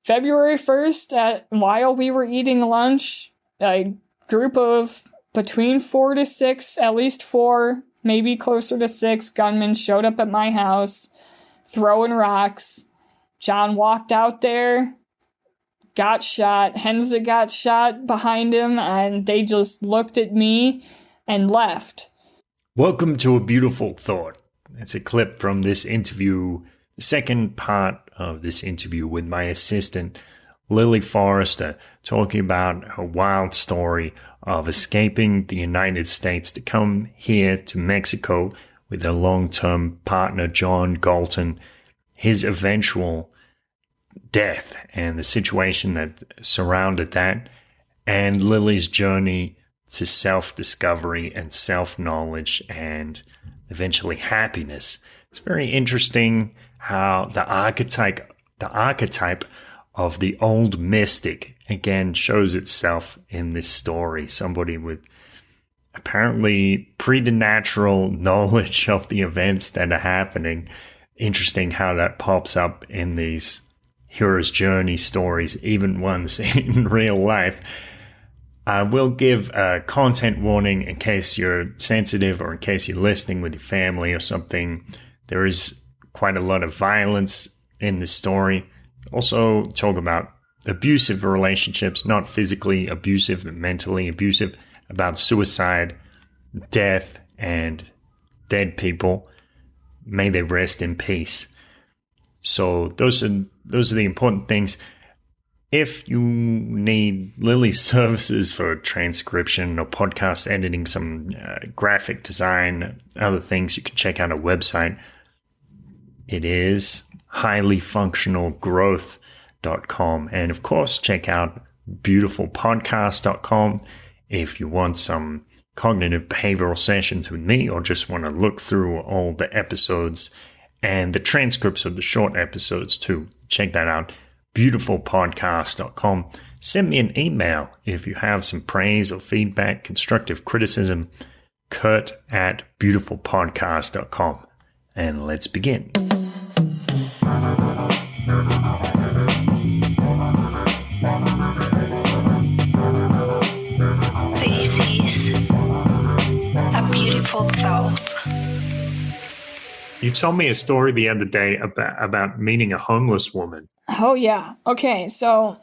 February 1st, while we were eating lunch, a group of between 4 to 6, at least 4, maybe closer to 6 gunmen showed up at my house, throwing rocks. John walked out there, got shot. Henza got shot behind him, and they just looked at me and left. Welcome to A Beautiful Thought. It's a clip from this interview, the second part of this interview with my assistant, Lily Forrester, talking about her wild story of escaping the United States to come here to Mexico with her long-term partner, John Galton, his eventual death and the situation that surrounded that, and Lily's journey to self-discovery and self-knowledge and eventually happiness. It's very interesting how the archetype of the old mystic again shows itself in this story. Somebody with apparently preternatural knowledge of the events that are happening. Interesting how that pops up in these hero's journey stories, even ones in real life. I will give a content warning in case you're sensitive or in case you're listening with your family or something. There is quite a lot of violence in this story. Also talk about abusive relationships, not physically abusive, but mentally abusive, about suicide, death, and dead people. May they rest in peace. So those are the important things. If you need Lily's services for transcription or podcast editing, some graphic design, other things, you can check out her website. It is highlyfunctionalgrowth.com. And of course, check out beautifulpodcast.com if you want some cognitive behavioral sessions with me or just want to look through all the episodes and the transcripts of the short episodes too. Check that out. Beautifulpodcast.com. Send me an email if you have some praise or feedback, constructive criticism. Kurt@beautifulpodcast.com. And let's begin. This is A Beautiful Thought. You told me a story the other day about meeting a homeless woman. Oh, yeah. Okay, so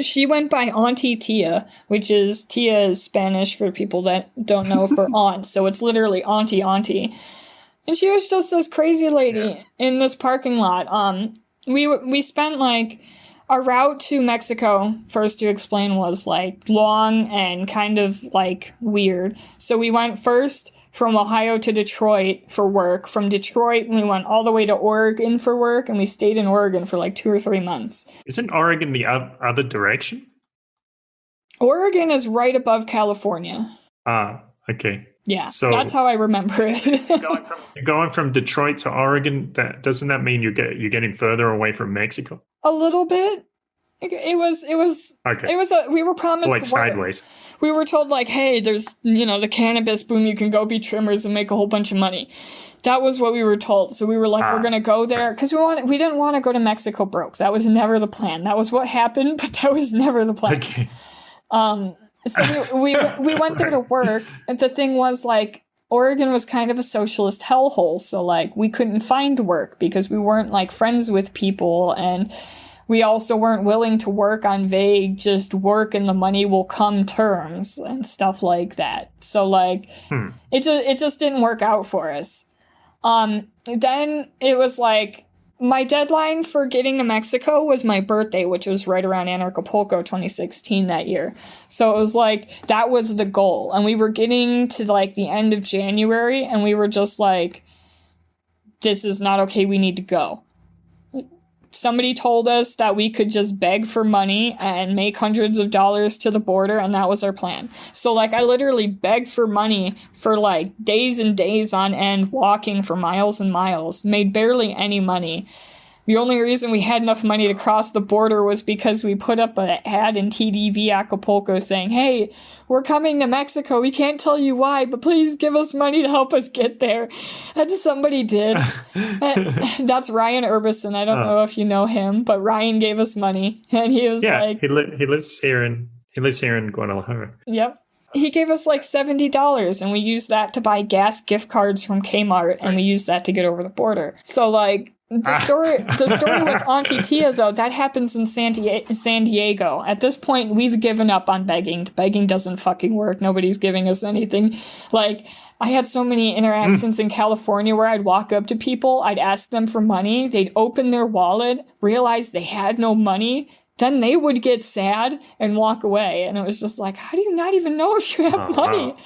she went by Auntie Tia, which is, Tia is Spanish for people that don't know for aunt, so it's literally Auntie. And she was just this crazy lady in this parking lot. We spent, like, our route to Mexico, first to explain, was, like, long and kind of, like, weird. So we went first from Ohio to Detroit for work. From Detroit, we went all the way to Oregon for work, and we stayed in Oregon for like 2 or 3 months. Isn't Oregon the other direction? Oregon is right above California. Ah, okay. Yeah, so that's how I remember it. going from Detroit to Oregon, doesn't that mean you're getting further away from Mexico? A little bit. It was okay. We were promised, so like sideways. We were told, like, hey, there's, the cannabis boom, you can go be trimmers and make a whole bunch of money. That was what we were told. So we were like, we're going to go there because we didn't want to go to Mexico broke. That was never the plan. That was what happened, but that was never the plan. Okay. So we went there to work. And the thing was, like, Oregon was kind of a socialist hellhole. So, like, we couldn't find work because we weren't, like, friends with people, and we also weren't willing to work on vague, just work and the money will come terms and stuff like that. So, like, it just didn't work out for us. Then it was like, my deadline for getting to Mexico was my birthday, which was right around Anarchapulco 2016 that year. So it was like, that was the goal. And we were getting to, like, the end of January, and we were just like, this is not okay, we need to go. Somebody told us that we could just beg for money and make hundreds of dollars to the border, and that was our plan. So, like, I literally begged for money for, like, days and days on end, walking for miles and miles, made barely any money. The only reason we had enough money to cross the border was because we put up an ad in TDV Acapulco saying, hey, we're coming to Mexico. We can't tell you why, but please give us money to help us get there. And somebody did. That's Ryan Urbison. I don't know if you know him, but Ryan gave us money. And he was like... he lives here in Guadalajara. Yep. He gave us like $70, and we used that to buy gas gift cards from Kmart, and we used that to get over the border. So, like... The story with Auntie Tia, though, that happens in San Diego. At this point, we've given up on begging. Begging doesn't fucking work. Nobody's giving us anything. Like, I had so many interactions in California where I'd walk up to people, I'd ask them for money, they'd open their wallet, realize they had no money, then they would get sad and walk away. And it was just like, how do you not even know if you have money?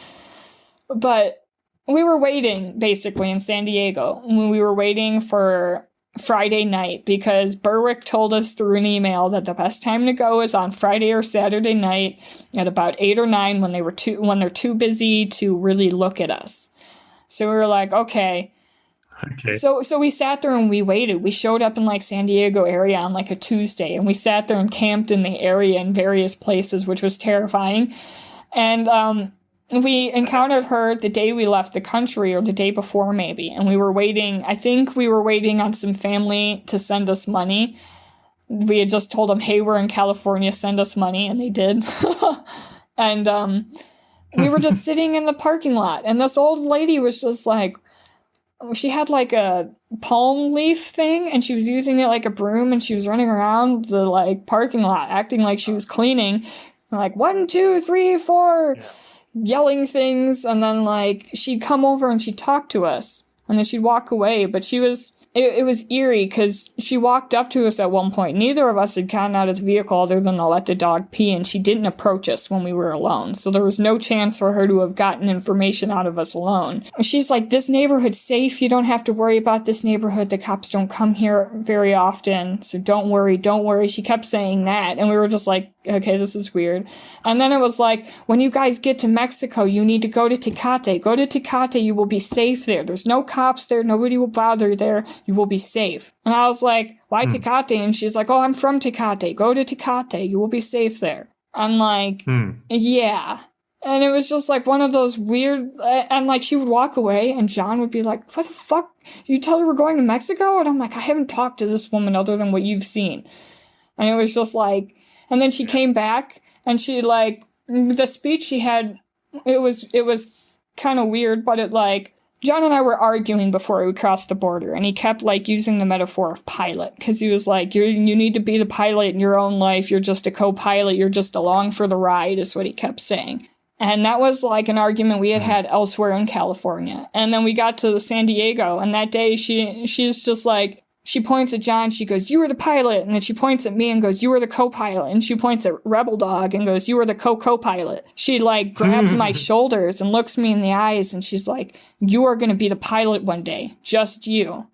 But we were waiting, basically, in San Diego. We were waiting for Friday night because Berwick told us through an email that the best time to go is on Friday or Saturday night at about 8 or 9 when they're too busy to really look at us. So we were like, okay. So we sat there and we waited. We showed up in like San Diego area on like a Tuesday, and we sat there and camped in the area in various places, which was terrifying. And we encountered her the day we left the country, or the day before maybe, and we were waiting. I think we were waiting on some family to send us money. We had just told them, hey, we're in California, send us money, and they did. And we were just sitting in the parking lot, and this old lady was just like, she had like a palm leaf thing, and she was using it like a broom, and she was running around the like parking lot acting like she was cleaning, like 1, 2, 3, 4. Yelling things, and then like she'd come over and she'd talk to us, and then she'd walk away. But it was eerie because she walked up to us at one point. Neither of us had gotten out of the vehicle other than to let the dog pee, and she didn't approach us when we were alone. So there was no chance for her to have gotten information out of us alone. And she's like, this neighborhood's safe. You don't have to worry about this neighborhood. The cops don't come here very often. So don't worry. She kept saying that. And we were just like, okay, this is weird. And then it was like, when you guys get to Mexico, you need to go to Tecate. Go to Tecate. You will be safe there. There's no cops there. Nobody will bother there. You will be safe. And I was like, why Tecate? And she's like, oh, I'm from Tecate. Go to Tecate. You will be safe there. I'm like, yeah. And it was just like one of those weird, and like she would walk away and John would be like, what the fuck? You tell her we're going to Mexico? And I'm like, I haven't talked to this woman other than what you've seen. And it was just like, and then she came back and she like, the speech she had, it was kind of weird, but it like, John and I were arguing before we crossed the border, and he kept like using the metaphor of pilot, because he was like, you need to be the pilot in your own life. You're just a co-pilot. You're just along for the ride, is what he kept saying. And that was like an argument we had elsewhere in California. And then we got to San Diego, and that day she's just like, she points at John, she goes, you were the pilot. And then she points at me and goes, you were the co-pilot. And she points at Rebel Dog and goes, you were the co-pilot. She like grabs my shoulders and looks me in the eyes, and she's like, you are going to be the pilot one day. Just you.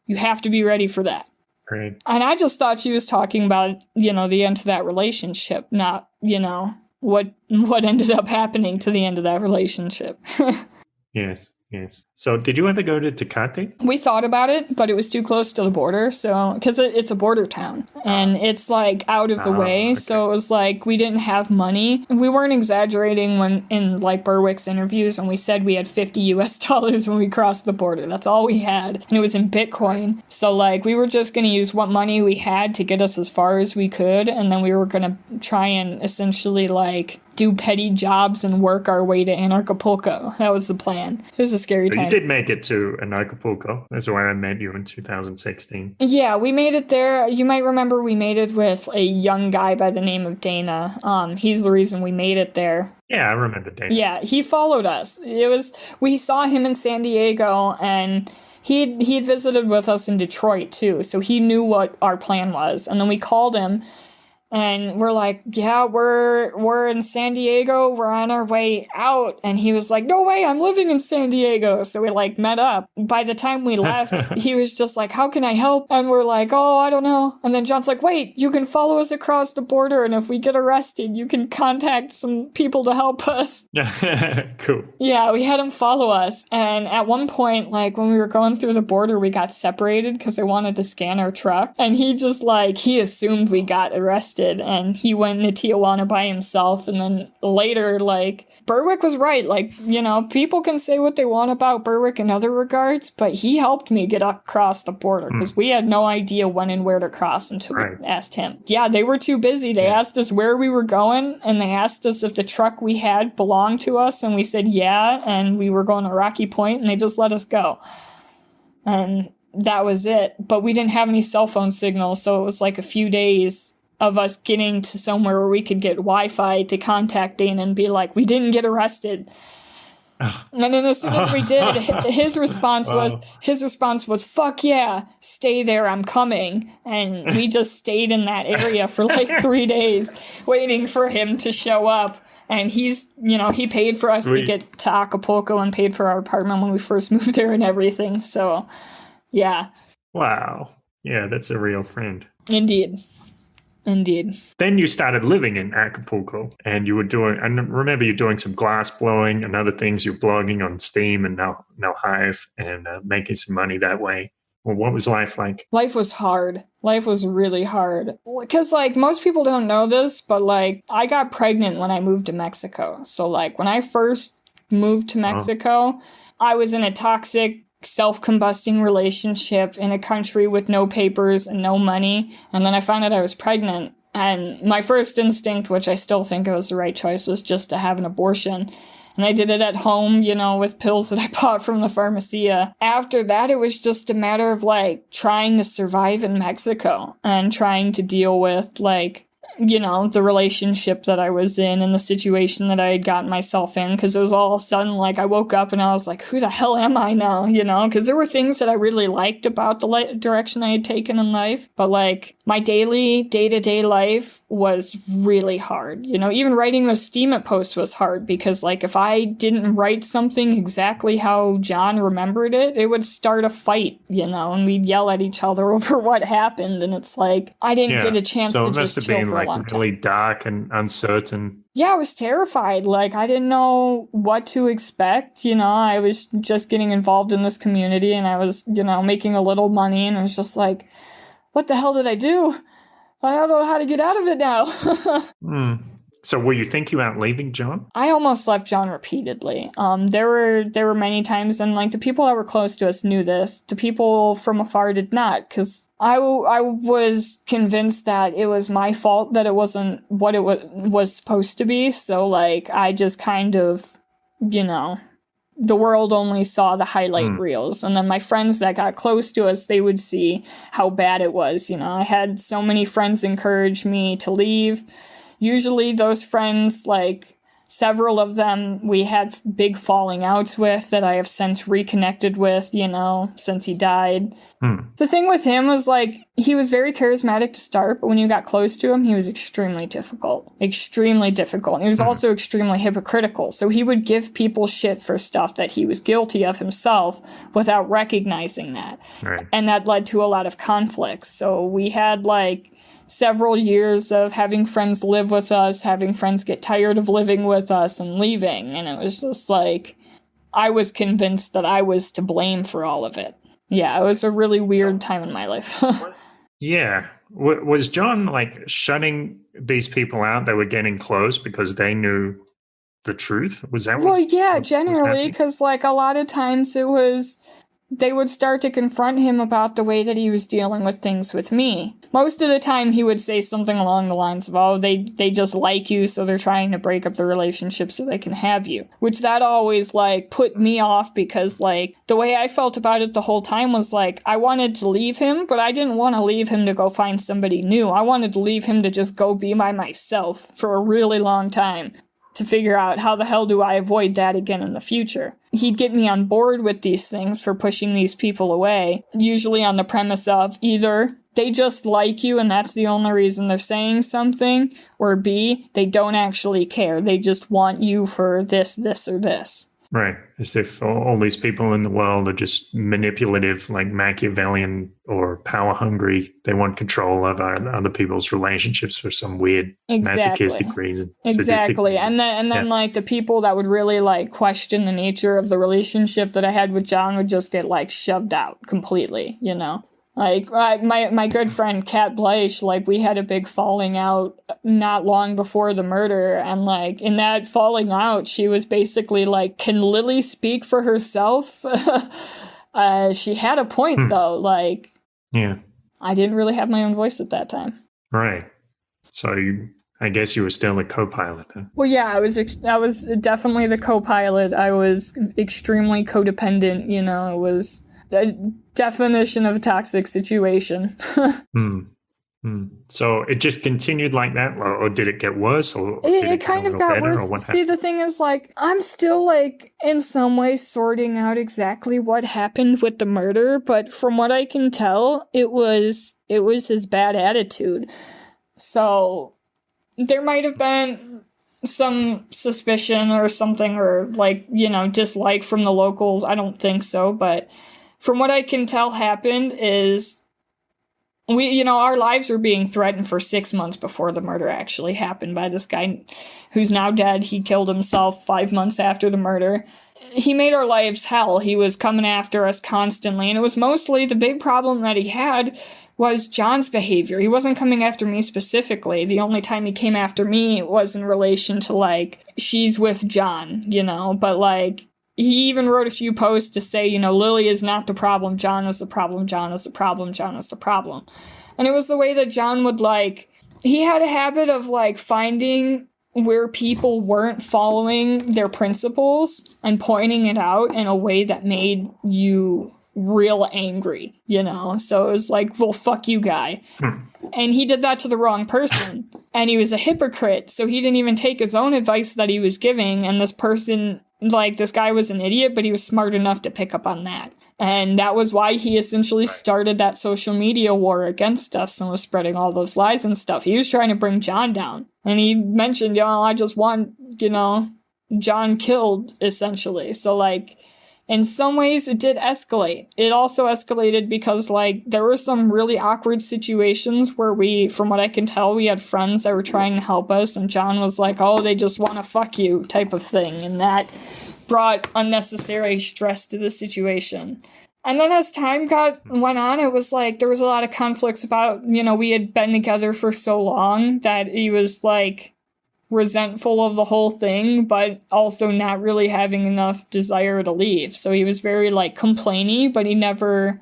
You have to be ready for that. Great. And I just thought she was talking about, the end to that relationship, not, what ended up happening to the end of that relationship. Yes. So did you ever go to Tecate? We thought about it, but it was too close to the border. So, because it's a border town and it's like out of the way. Okay. So it was like, we didn't have money. We weren't exaggerating when in like Berwick's interviews when we said we had $50 when we crossed the border. That's all we had. And it was in Bitcoin. So like, we were just going to use what money we had to get us as far as we could. And then we were going to try and essentially like do petty jobs and work our way to Acapulco. That was the plan. It was a scary time. You did make it to Acapulco. That's where I met you in 2016. Yeah, we made it there. You might remember we made it with a young guy by the name of Dana. He's the reason we made it there. Yeah, I remember Dana. Yeah, he followed us. We saw him in San Diego, and he had visited with us in Detroit too, so he knew what our plan was. And then we called him, And we're like, yeah, we're in San Diego. We're on our way out. And he was like, no way, I'm living in San Diego. So we like met up. By the time we left, he was just like, how can I help? And we're like, oh, I don't know. And then John's like, wait, you can follow us across the border. And if we get arrested, you can contact some people to help us. Cool. Yeah, we had him follow us. And at one point, like when we were going through the border, we got separated because they wanted to scan our truck. And he just like, he assumed we got arrested. And he went into Tijuana by himself. And then later, like, Berwick was right. Like, you know, people can say what they want about Berwick in other regards, but he helped me get across the border because we had no idea when and where to cross until we asked him. Yeah, they were too busy. They asked us where we were going, and they asked us if the truck we had belonged to us, and we said yeah, and we were going to Rocky Point, and they just let us go. And that was it. But we didn't have any cell phone signal, so it was like a few days of us getting to somewhere where we could get Wi-Fi to contact Dana and be like, we didn't get arrested. And then as soon as we did, his response was, fuck yeah, stay there, I'm coming. And we just stayed in that area for like 3 days waiting for him to show up. And he's, you know, he paid for us to get to Acapulco and paid for our apartment when we first moved there and everything. So, yeah. Wow. Yeah, that's a real friend. Indeed. Then you started living in Acapulco, and you were doing, I remember you doing some glass blowing and other things. You're blogging on Steam and now Hive and making some money that way. Well, what was life like? Life was hard. Life was really hard. Because, like, most people don't know this, but, like, I got pregnant when I moved to Mexico. So, like, when I first moved to Mexico, I was in a toxic, self-combusting relationship in a country with no papers and no money. And then I found out I was pregnant. And my first instinct, which I still think it was the right choice, was just to have an abortion. And I did it at home, you know, with pills that I bought from the pharmacia. After that, it was just a matter of, like, trying to survive in Mexico and trying to deal with, like, you know, the relationship that I was in and the situation that I had gotten myself in, because it was all of a sudden, like, I woke up and I was like, who the hell am I now, you know? Because there were things that I really liked about the direction I had taken in life, but, like, my daily, day-to-day life was really hard. You know, even writing those Steam posts was hard because, like, if I didn't write something exactly how John remembered it, it would start a fight, you know, and we'd yell at each other over what happened, and it's like, I didn't get a chance to just chill for a long time. Really dark and uncertain. Yeah, I was terrified. Like, I didn't know what to expect. You know, I was just getting involved in this community and I was, you know, making a little money, and it was just like, what the hell did I do? I don't know how to get out of it now. So were you thinking about leaving John? I almost left John repeatedly. There were many times, and like the people that were close to us knew this. The people from afar did not, because I was convinced that it was my fault that it wasn't what it was supposed to be. So like I just kind of, you know, the world only saw the highlight reels. And then my friends that got close to us, they would see how bad it was. You know, I had so many friends encourage me to leave. Usually those friends, like several of them, we had big falling outs with that I have since reconnected with, you know, since he died. The thing with him was like, he was very charismatic to start, but when you got close to him, he was extremely difficult. Extremely difficult. And he was also extremely hypocritical. So he would give people shit for stuff that he was guilty of himself without recognizing that. Right. And that led to a lot of conflicts. So we had like several years of having friends live with us, having friends get tired of living with us and leaving. And it was just like, I was convinced that I was to blame for all of it. Yeah, it was a really weird time in my life. Yeah. Was John like shutting these people out that were getting close because they knew the truth? Was that well, yeah, generally, because like a lot of times it was, they would start to confront him about the way that he was dealing with things with me. Most of the time he would say something along the lines of, oh, they just like you, so they're trying to break up the relationship so they can have you. Which that always, like, put me off because, like, the way I felt about it the whole time was, like, I wanted to leave him, but I didn't want to leave him to go find somebody new. I wanted to leave him to just go be by myself for a really long time, to figure out how the hell do I avoid that again in the future. He'd get me on board with these things for pushing these people away, usually on the premise of either they just like you and that's the only reason they're saying something, or B, they don't actually care. They just want you for this, or this. Right. As if all these people in the world are just manipulative, like Machiavellian or power hungry. They want control of other people's relationships for some weird masochistic reason. Exactly. And then like the people that would really like question the nature of the relationship that I had with John would just get like shoved out completely, you know? Like, my good friend Kat Bleish, like, we had a big falling out not long before the murder, and, like, in that falling out, she was basically like, can Lily speak for herself? She had a point, though, like... Yeah. I didn't really have my own voice at that time. Right. So, I guess you were still a co-pilot, huh? Well, yeah, I was definitely the co-pilot. I was extremely codependent, you know, it was... the definition of a toxic situation. So it just continued like that, or did it get worse, or did it kind of got worse? See, the thing is, like, I'm still, like, in some ways sorting out exactly what happened with the murder, but from what I can tell, it was his bad attitude. So there might have been some suspicion or something, or, like, you know, dislike from the locals. I don't think so, but from what I can tell happened is our lives were being threatened for 6 months before the murder actually happened by this guy who's now dead. He killed himself 5 months after the murder. He made our lives hell. He was coming after us constantly, and it was mostly the big problem that he had was John's behavior. He wasn't coming after me specifically. The only time he came after me was in relation to, like, she's with John, you know, but, like, he even wrote a few posts to say, you know, Lily is not the problem, John is the problem, John is the problem, John is the problem. And it was the way that John would, like, he had a habit of, like, finding where people weren't following their principles and pointing it out in a way that made you real angry, you know? So it was like, well, fuck you, guy. And he did that to the wrong person. And he was a hypocrite, so he didn't even take his own advice that he was giving, and this person... like, this guy was an idiot, but he was smart enough to pick up on that. And that was why he essentially started that social media war against us and was spreading all those lies and stuff. He was trying to bring John down. And he mentioned, you know, I just want, you know, John killed, essentially. So, like, in some ways, it did escalate. It also escalated because, like, there were some really awkward situations where we, from what I can tell, we had friends that were trying to help us, and John was like, oh, they just want to fuck you, type of thing, and that brought unnecessary stress to the situation. And then as time went on, it was like, there was a lot of conflicts about, you know, we had been together for so long that he was, like, resentful of the whole thing, but also not really having enough desire to leave. So he was very, like, complainy, but he never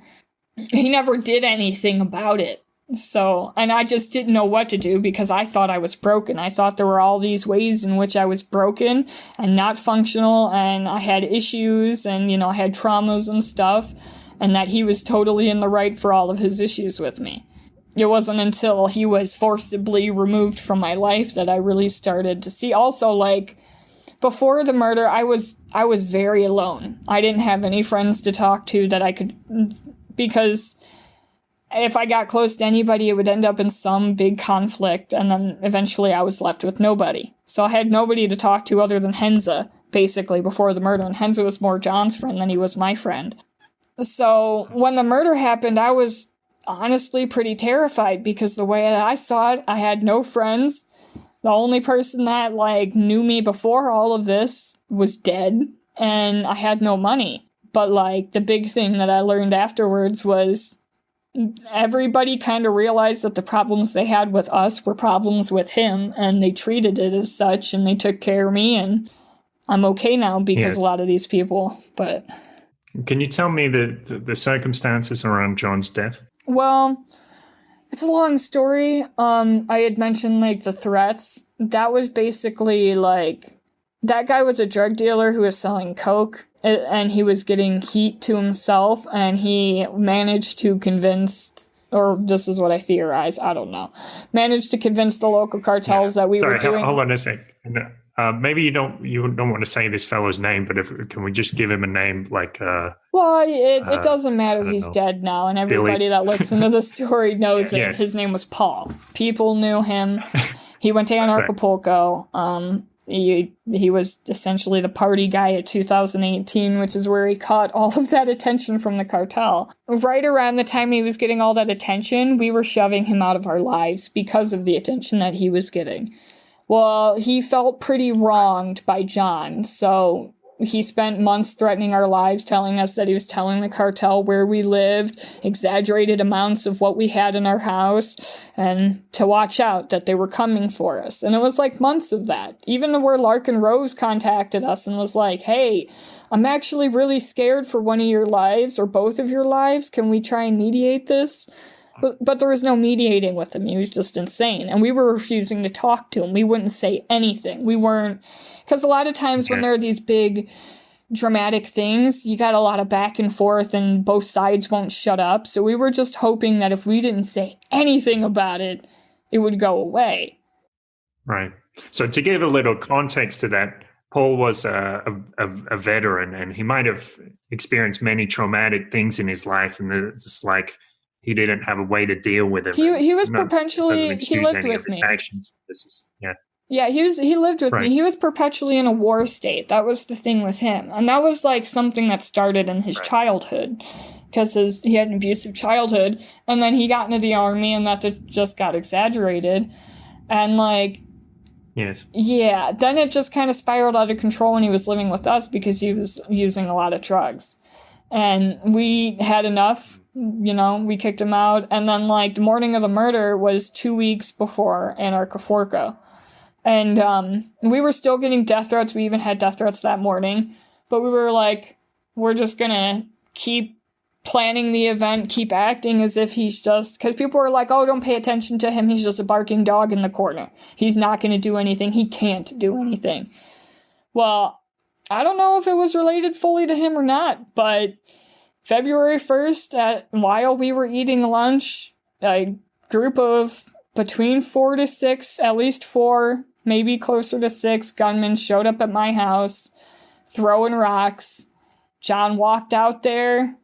did anything about it. So, and I just didn't know what to do because I thought I was broken. I thought there were all these ways in which I was broken and not functional, and I had issues, and, you know, I had traumas and stuff, and that he was totally in the right for all of his issues with me. It wasn't until he was forcibly removed from my life that I really started to see. Also, like, before the murder, I was very alone. I didn't have any friends to talk to that I could, because if I got close to anybody, it would end up in some big conflict, and then eventually I was left with nobody. So I had nobody to talk to other than Henza, basically, before the murder, and Henza was more John's friend than he was my friend. So when the murder happened, I was honestly pretty terrified, because the way that I saw it, I had no friends. The only person that, like, knew me before all of this was dead, and I had no money. But, like, the big thing that I learned afterwards was everybody kind of realized that the problems they had with us were problems with him, and they treated it as such, and they took care of me, and I'm okay now because a lot of these people, but... Can you tell me the circumstances around John's death? Well, it's a long story. I had mentioned, like, the threats. That was basically, like, that guy was a drug dealer who was selling coke, and he was getting heat to himself, and he managed to convince, or this is what I theorize, I don't know, managed to convince the local cartels that we were doing... Hold on a sec. maybe you don't want to say this fellow's name, but can we just give him a name like? Well, it doesn't matter. He's know. dead now, and everybody that looks into the story knows it. Yes. His name was Paul. People knew him. He went to Acapulco. He was essentially the party guy at 2018, which is where he caught all of that attention from the cartel. Right around the time he was getting all that attention, we were shoving him out of our lives because of the attention that he was getting. Well, he felt pretty wronged by John, so he spent months threatening our lives, telling us that he was telling the cartel where we lived, exaggerated amounts of what we had in our house, and to watch out, that they were coming for us. And it was like months of that. Even where Larkin Rose contacted us and was like, hey, I'm actually really scared for one of your lives or both of your lives. Can we try and mediate this? But there was no mediating with him. He was just insane. And we were refusing to talk to him. We wouldn't say anything. We weren't... Because a lot of times when there are these big dramatic things, you got a lot of back and forth and both sides won't shut up. So we were just hoping that if we didn't say anything about it, it would go away. Right. So to give a little context to that, Paul was a veteran, and he might have experienced many traumatic things in his life, and it's just like he didn't have a way to deal with it. He was perpetually... He lived with me. Actions. Yeah, he lived with me. He was perpetually in a war state. That was the thing with him. And that was like something that started in his childhood. Because he had an abusive childhood. And then he got into the army, and that just got exaggerated. And like... Yes. Yeah, then it just kind of spiraled out of control when he was living with us because he was using a lot of drugs. And we had enough, we kicked him out. And then like the morning of the murder was 2 weeks before Anarcha. And we were still getting death threats. We even had death threats that morning. But we were like, we're just going to keep planning the event, keep acting as if he's just... Because people were like, oh, don't pay attention to him. He's just a barking dog in the corner. He's not going to do anything. He can't do anything. Well, I don't know if it was related fully to him or not. But February 1st, while we were eating lunch, a group of between 4 to 6, at least 4, maybe closer to 6 gunmen showed up at my house, throwing rocks. John walked out there,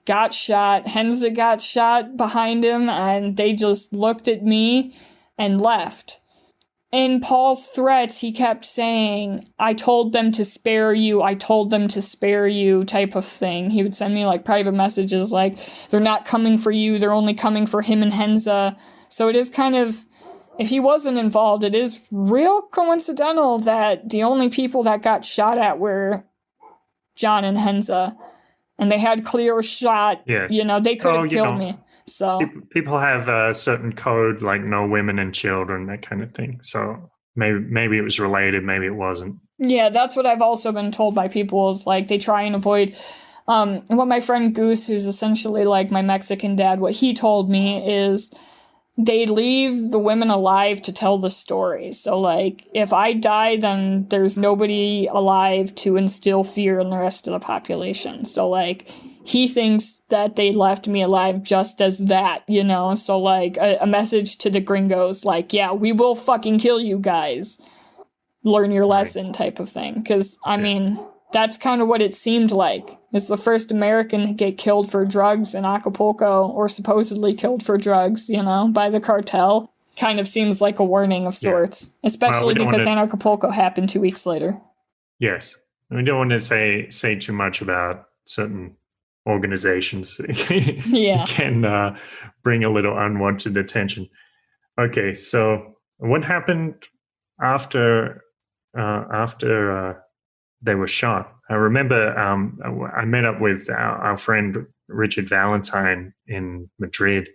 got shot. Henza got shot behind him, and they just looked at me and left. In Paul's threats, he kept saying, I told them to spare you, I told them to spare you, type of thing. He would send me like private messages like, they're not coming for you, they're only coming for him and Henza. So it is kind of, if he wasn't involved, it is real coincidental that the only people that got shot at were John and Henza. And they had clear shot. Yes. They could have killed me. So people have a certain code, like no women and children, that kind of thing. So maybe it was related, maybe it wasn't. Yeah, that's what I've also been told by people is like they try and avoid... what my friend Goose, who's essentially like my Mexican dad, what he told me is... they leave the women alive to tell the story. So, like, if I die, then there's nobody alive to instill fear in the rest of the population. So, like, he thinks that they left me alive just as that, So, like, a message to the gringos, like, yeah, we will fucking kill you guys. Learn your lesson type of thing. Because, I mean... that's kind of what it seemed like. It's the first American to get killed for drugs in Acapulco, or supposedly killed for drugs, by the cartel. Kind of seems like a warning of sorts. Yeah. Especially because Acapulco happened 2 weeks later. Yes. We don't want to say too much about certain organizations. Yeah. It can bring a little unwanted attention. Okay, so what happened after they were shot? I remember I met up with our friend Richard Valentine in Madrid,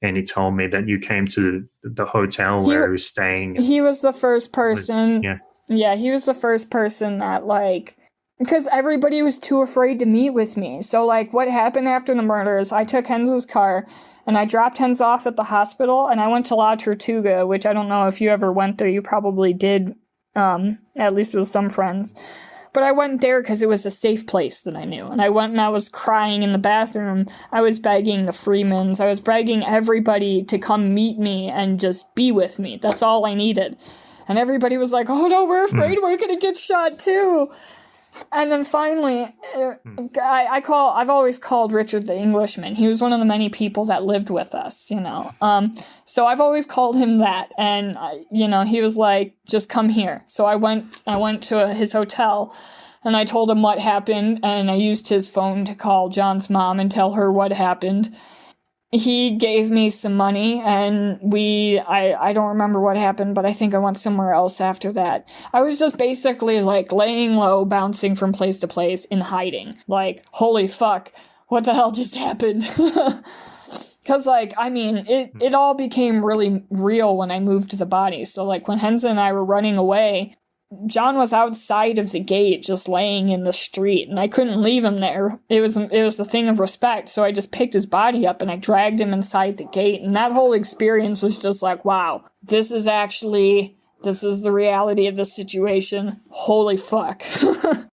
and he told me that you came to the hotel where he was staying. He was the first person. Yeah, he was the first person that, like, because everybody was too afraid to meet with me. So, like, what happened after the murders, I took Henza's car, and I dropped Henza off at the hospital, and I went to La Tortuga, which I don't know if you ever went there. You probably did, at least with some friends. But I went there because it was a safe place that I knew. And I went and I was crying in the bathroom. I was begging the Freemans. I was begging everybody to come meet me and just be with me. That's all I needed. And everybody was like, oh no, we're afraid we're going to get shot too. And then finally, I've always called Richard the Englishman. He was one of the many people that lived with us, you know. So I've always called him that. And, he was like, just come here. So I went to his hotel and I told him what happened. And I used his phone to call John's mom and tell her what happened. He gave me some money, and I don't remember what happened, but I think I went somewhere else after that. I was just basically, like, laying low, bouncing from place to place, in hiding. Like, holy fuck, what the hell just happened? Because, like, I mean, it all became really real when I moved the body. So, like, when Henza and I were running away, John was outside of the gate, just laying in the street, and I couldn't leave him there. It was the thing of respect, so I just picked his body up and I dragged him inside the gate, and that whole experience was just like, wow, this is the reality of the situation. Holy fuck.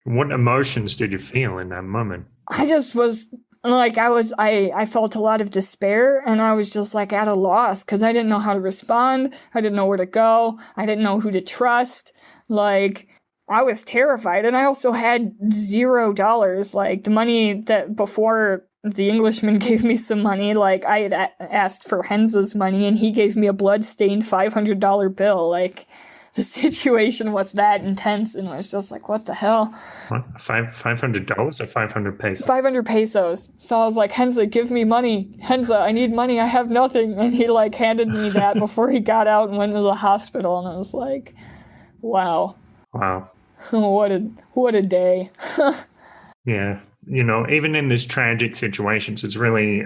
What emotions did you feel in that moment? I just was, like, I felt a lot of despair, and I was just, like, at a loss, because I didn't know how to respond, I didn't know where to go, I didn't know who to trust. Like, I was terrified, and I also had $0. Like, the money that before the Englishman gave me some money, like, I had asked for Henza's money, and he gave me a blood-stained $500 bill. Like, the situation was that intense, and it was just like, what the hell? What, $500 or 500 pesos? 500 pesos. So I was like, Henza, give me money. Henza, I need money. I have nothing. And he, like, handed me that before he got out and went to the hospital, and I was like, wow. What a day. Yeah. Even in these tragic situations, it's really,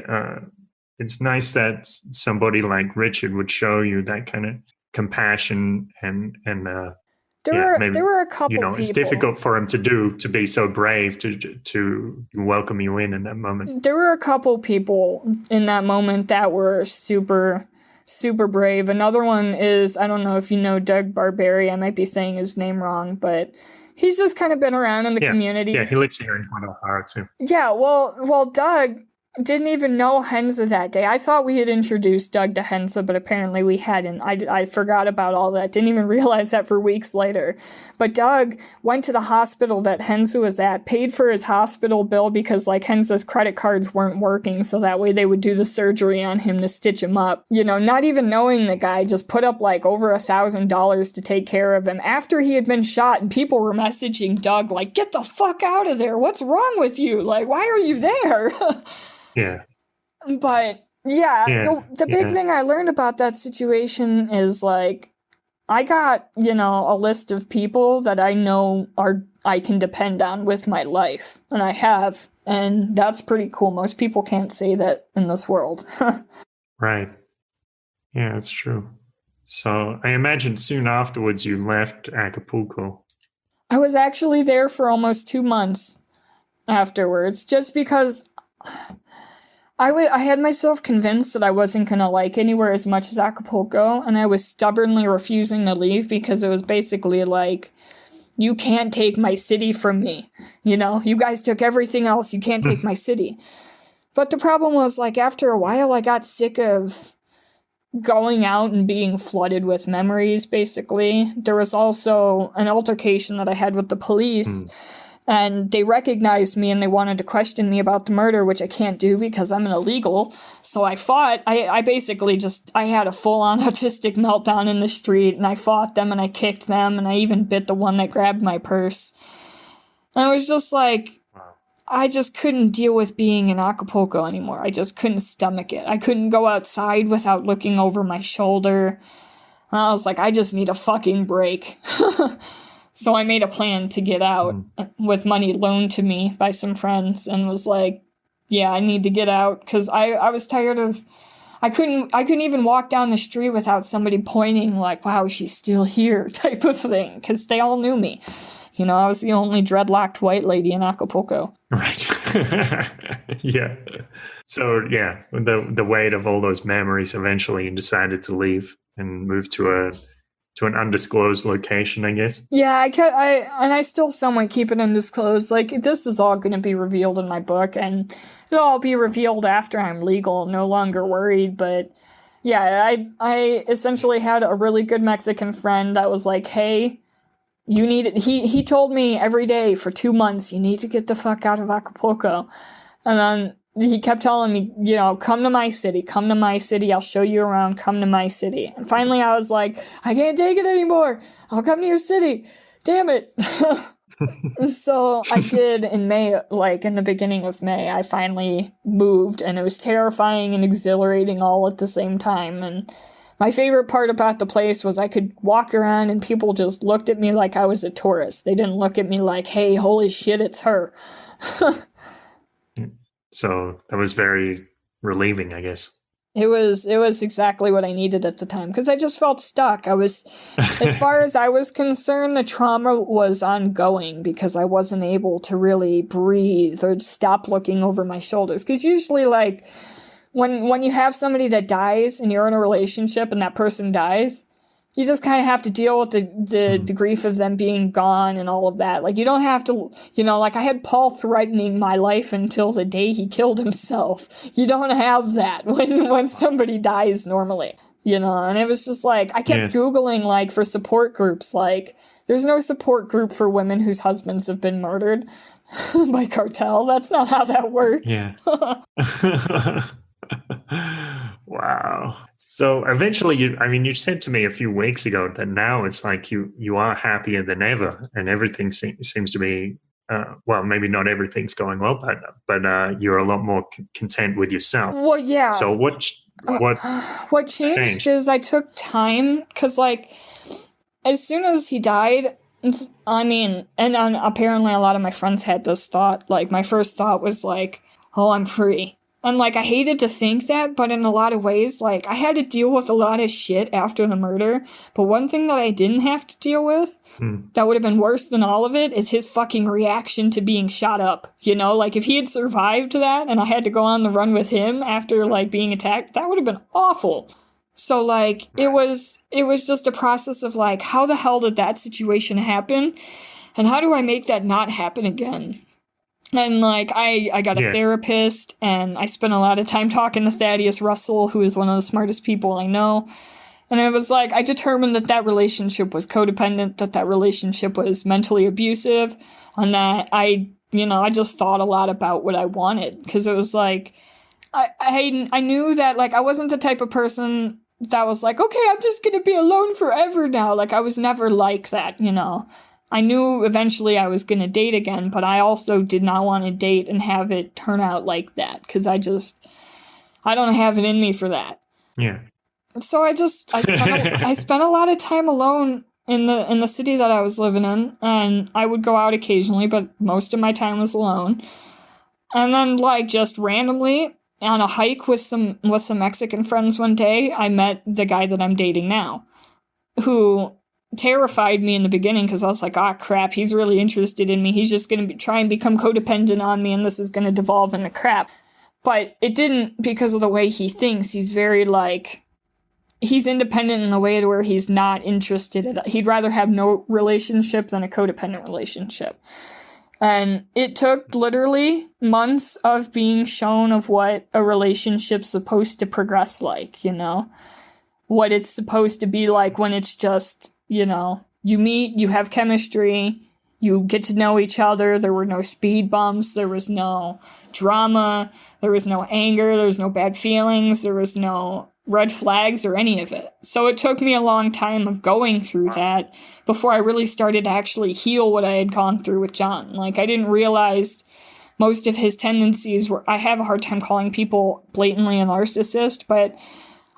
it's nice that somebody like Richard would show you that kind of compassion and there were a couple people. It's difficult for him to be so brave to welcome you in that moment. There were a couple people in that moment that were super brave. Another one is, I don't know if you know Doug Barberi, I might be saying his name wrong, but he's just kind of been around in the community. Yeah, he lives here in Guadalajara too. Yeah, well, Doug didn't even know Henza that day. I thought we had introduced Doug to Henza, but apparently we hadn't. I forgot about all that. Didn't even realize that for weeks later. But Doug went to the hospital that Henza was at, paid for his hospital bill because, like, Henza's credit cards weren't working, so that way they would do the surgery on him to stitch him up. Not even knowing the guy, just put up, like, over $1,000 to take care of him after he had been shot, and people were messaging Doug, like, get the fuck out of there. What's wrong with you? Like, why are you there? Yeah. But the big thing I learned about that situation is, like, I got, a list of people that I know I can depend on with my life, and I have, and that's pretty cool. Most people can't say that in this world. Right. Yeah, it's true. So I imagine soon afterwards you left Acapulco. I was actually there for almost 2 months afterwards, just because I had myself convinced that I wasn't going to like anywhere as much as Acapulco, and I was stubbornly refusing to leave because it was basically like, you can't take my city from me. You guys took everything else. You can't take my city. But the problem was, like, after a while, I got sick of going out and being flooded with memories, basically. There was also an altercation that I had with the police. And they recognized me and they wanted to question me about the murder, which I can't do because I'm an illegal. So I fought. I basically I had a full-on autistic meltdown in the street, and I fought them and I kicked them, and I even bit the one that grabbed my purse. And I was just like, I just couldn't deal with being in Acapulco anymore. I just couldn't stomach it. I couldn't go outside without looking over my shoulder. And I was like, I just need a fucking break. So I made a plan to get out with money loaned to me by some friends, and was like, yeah, I need to get out, because I was tired of, I couldn't even walk down the street without somebody pointing like, wow, she's still here type of thing, because they all knew me. I was the only dreadlocked white lady in Acapulco. Right. Yeah. So, yeah, the weight of all those memories, eventually you decided to leave and move to an undisclosed location, I guess. Yeah, I still somewhat keep it undisclosed. Like, this is all going to be revealed in my book, and it'll all be revealed after I'm legal, no longer worried, but Yeah, I essentially had a really good Mexican friend that was like, hey, you need it. He told me every day for 2 months, you need to get the fuck out of Acapulco. And then he kept telling me, you know, come to my city, I'll show you around, come to my city. And finally I was like, I can't take it anymore. I'll come to your city. Damn it. So I did in May, like in the beginning of May, I finally moved, and it was terrifying and exhilarating all at the same time. And my favorite part about the place was I could walk around and people just looked at me like I was a tourist. They didn't look at me like, hey, holy shit, it's her. So that was very relieving, I guess. It was exactly what I needed at the time, because I just felt stuck. As far as I was concerned, the trauma was ongoing because I wasn't able to really breathe or stop looking over my shoulders. Because usually, like, when you have somebody that dies and you're in a relationship and that person dies, you just kind of have to deal with the grief of them being gone and all of that. Like, you don't have to, you know, like I had Paul threatening my life until the day he killed himself. You don't have that when somebody dies normally, you know. And it was just like, I kept Googling, like, for support groups. Like, there's no support group for women whose husbands have been murdered by cartel. That's not how that works. Yeah. Wow. So eventually, you said to me a few weeks ago that now it's like you are happier than ever, and everything seems to be, well, maybe not everything's going well, but you're a lot more content with yourself. Well, yeah. So what changed is I took time, because, like, as soon as he died, I mean, and apparently a lot of my friends had this thought. Like, my first thought was like, oh, I'm free. And, like, I hated to think that, but in a lot of ways, like, I had to deal with a lot of shit after the murder. But one thing that I didn't have to deal with, that would have been worse than all of it, is his fucking reaction to being shot up. You know, like, if he had survived that and I had to go on the run with him after, like, being attacked, that would have been awful. So, like, it was just a process of, like, how the hell did that situation happen? And how do I make that not happen again? And, like, I got a therapist, and I spent a lot of time talking to Thaddeus Russell, who is one of the smartest people I know. And it was like, I determined that relationship was codependent, that relationship was mentally abusive, and that I just thought a lot about what I wanted. Because it was like, I knew that, like, I wasn't the type of person that was like, okay, I'm just gonna be alone forever now. Like, I was never like that, you know. I knew eventually I was going to date again, but I also did not want to date and have it turn out like that, because I don't have it in me for that. Yeah. So I spent a lot of time alone in the city that I was living in, and I would go out occasionally, but most of my time was alone. And then, like, just randomly on a hike with some Mexican friends one day, I met the guy that I'm dating now, who terrified me in the beginning, because I was like, ah, crap, he's really interested in me. He's just going to try and become codependent on me, and this is going to devolve into crap. But it didn't, because of the way he thinks. He's very, like, he's independent in a way to where he's not interested in it. He'd rather have no relationship than a codependent relationship. And it took literally months of being shown of what a relationship's supposed to progress like, you know? What it's supposed to be like when it's just, you know, you meet, you have chemistry, you get to know each other. There were no speed bumps. There was no drama. There was no anger. There was no bad feelings. There was no red flags or any of it. So it took me a long time of going through that before I really started to actually heal what I had gone through with John. Like, I didn't realize most of his tendencies were, I have a hard time calling people blatantly a narcissist, but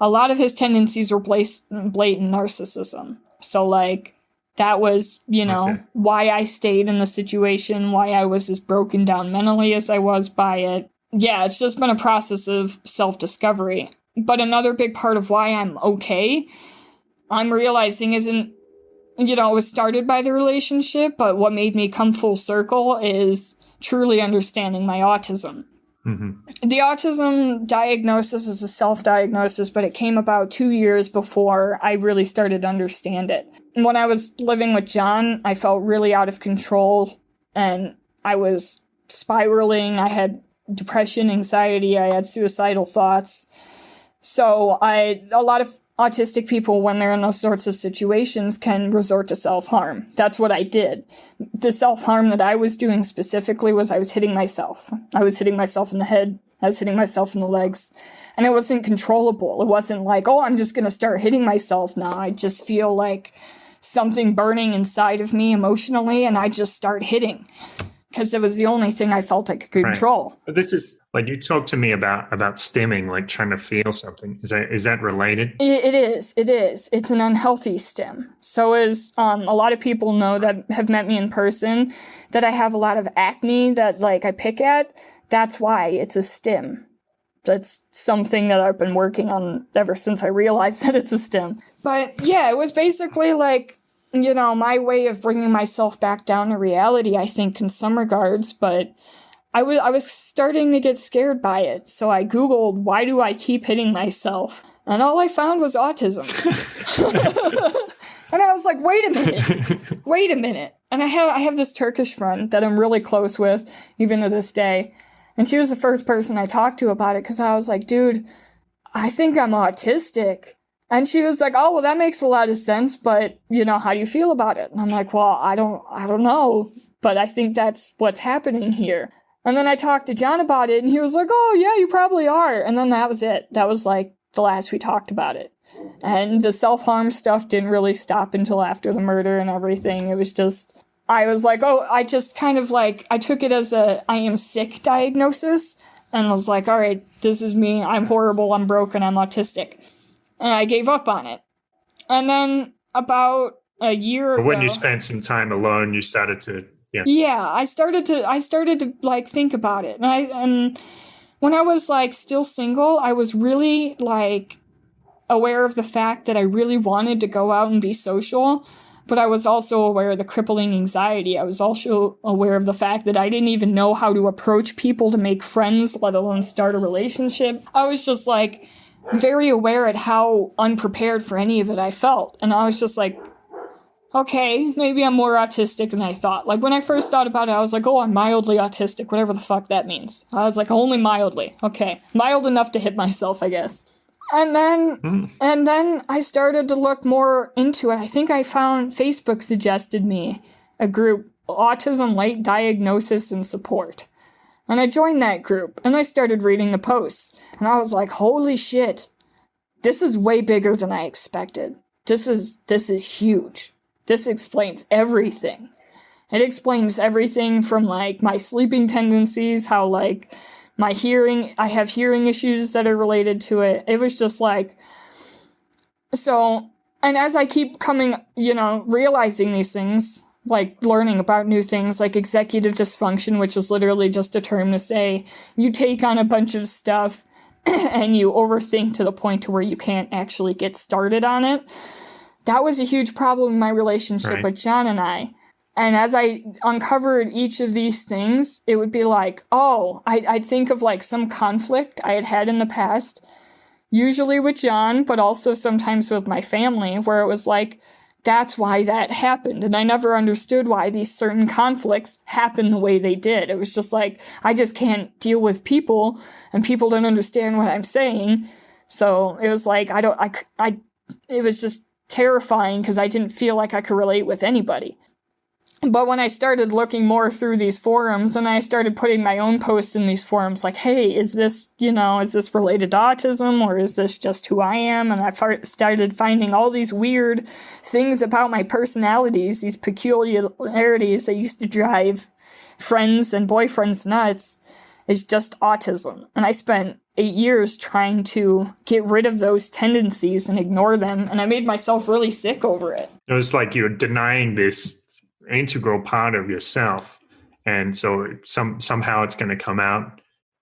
a lot of his tendencies were blatant narcissism. So, like, that was, you know, why I stayed in the situation, why I was as broken down mentally as I was by it. Yeah, it's just been a process of self-discovery. But another big part of why I'm okay, I'm realizing isn't, you know, it was started by the relationship, but what made me come full circle is truly understanding my autism. Mm-hmm. The autism diagnosis is a self-diagnosis, but it came about 2 years before I really started to understand it. When I was living with John, I felt really out of control, and I was spiraling. I had depression, anxiety, I had suicidal thoughts. So a lot of autistic people, when they're in those sorts of situations, can resort to self-harm. That's what I did. The self-harm that I was doing specifically was I was hitting myself. I was hitting myself in the head. I was hitting myself in the legs. And it wasn't controllable. It wasn't like, oh, I'm just going to start hitting myself now. I just feel like something burning inside of me emotionally, and I just start hitting. Because it was the only thing I felt I could control. Right. But this is, like, you talked to me about stimming, like trying to feel something. Is that related? It is. It's an unhealthy stim. So as a lot of people know that have met me in person, that I have a lot of acne that, like, I pick at. That's why it's a stim. That's something that I've been working on ever since I realized that it's a stim. But yeah, it was basically like, you know, my way of bringing myself back down to reality, I think, in some regards, but I was starting to get scared by it. So I Googled, why do I keep hitting myself? And all I found was autism. And I was like, wait a minute. And I have this Turkish friend that I'm really close with, even to this day. And she was the first person I talked to about it, because I was like, dude, I think I'm autistic. And she was like, oh, well, that makes a lot of sense, but, you know, how do you feel about it? And I'm like, well, I don't know, but I think that's what's happening here. And then I talked to John about it, and he was like, oh, yeah, you probably are. And then that was it. That was, like, the last we talked about it. And the self-harm stuff didn't really stop until after the murder and everything. It was just, I was like, oh, I just kind of, like, I took it as a I am sick diagnosis, and was like, all right, this is me. I'm horrible. I'm broken. I'm autistic. And I gave up on it. And then about a year ago, when you spent some time alone, you started to, yeah, I started to like think about it. And when I was like still single, I was really like aware of the fact that I really wanted to go out and be social, but I was also aware of the crippling anxiety. I was also aware of the fact that I didn't even know how to approach people to make friends, let alone start a relationship. I was just like very aware at how unprepared for any of it I felt. And I was just like, okay, maybe I'm more autistic than I thought. Like, when I first thought about it, I was like, oh, I'm mildly autistic, whatever the fuck that means. I was like, only mildly. Okay, mild enough to hit myself, I guess. And then I started to look more into it. I think I found Facebook suggested me a group, Autism Late Diagnosis and Support. And I joined that group, and I started reading the posts. And I was like, holy shit, this is way bigger than I expected. This is huge. This explains everything. It explains everything from, like, my sleeping tendencies, how, like, my hearing, I have hearing issues that are related to it. It was just like, so, and as I keep coming, you know, realizing these things, like learning about new things like executive dysfunction, which is literally just a term to say you take on a bunch of stuff and you overthink to the point to where you can't actually get started on it. That was a huge problem in my relationship with John and I. And as I uncovered each of these things, it would be like, oh, I'd think of like some conflict I had had in the past, usually with John, but also sometimes with my family, where it was like, that's why that happened. And I never understood why these certain conflicts happened the way they did. It was just like, I just can't deal with people, and people don't understand what I'm saying. So it was like, it was just terrifying because I didn't feel like I could relate with anybody. But when I started looking more through these forums, and I started putting my own posts in these forums, like, hey, is this related to autism, or is this just who I am? And I started finding all these weird things about my personalities, these peculiarities that used to drive friends and boyfriends nuts, is just autism. And I spent 8 years trying to get rid of those tendencies and ignore them, and I made myself really sick over it. It was like you're denying this integral part of yourself, and so somehow it's going to come out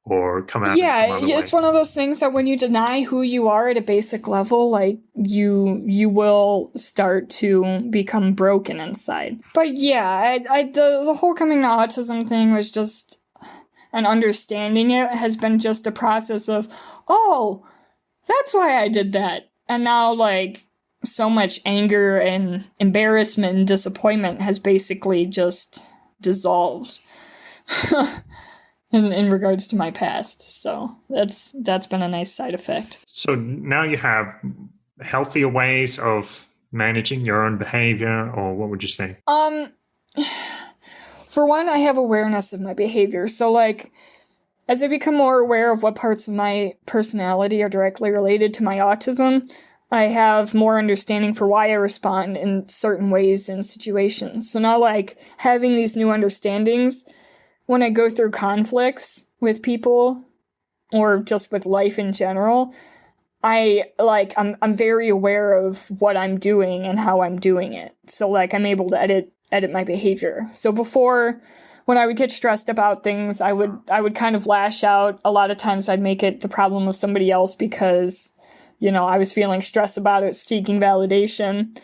in some other way. It's one of those things that when you deny who you are at a basic level, like you will start to become broken inside. But yeah, the whole coming to autism thing was just, and understanding it has been just a process of, oh, that's why I did that. And now, like, so much anger and embarrassment and disappointment has basically just dissolved. in regards to my past. So that's been a nice side effect. So now you have healthier ways of managing your own behavior, or what would you say? For one, I have awareness of my behavior. So like, as I become more aware of what parts of my personality are directly related to my autism, I have more understanding for why I respond in certain ways in situations. So now, like, having these new understandings, when I go through conflicts with people or just with life in general, I'm very aware of what I'm doing and how I'm doing it. So like, I'm able to edit my behavior. So before, when I would get stressed about things, I would kind of lash out. A lot of times I'd make it the problem of somebody else because, you know, I was feeling stressed about it, seeking validation.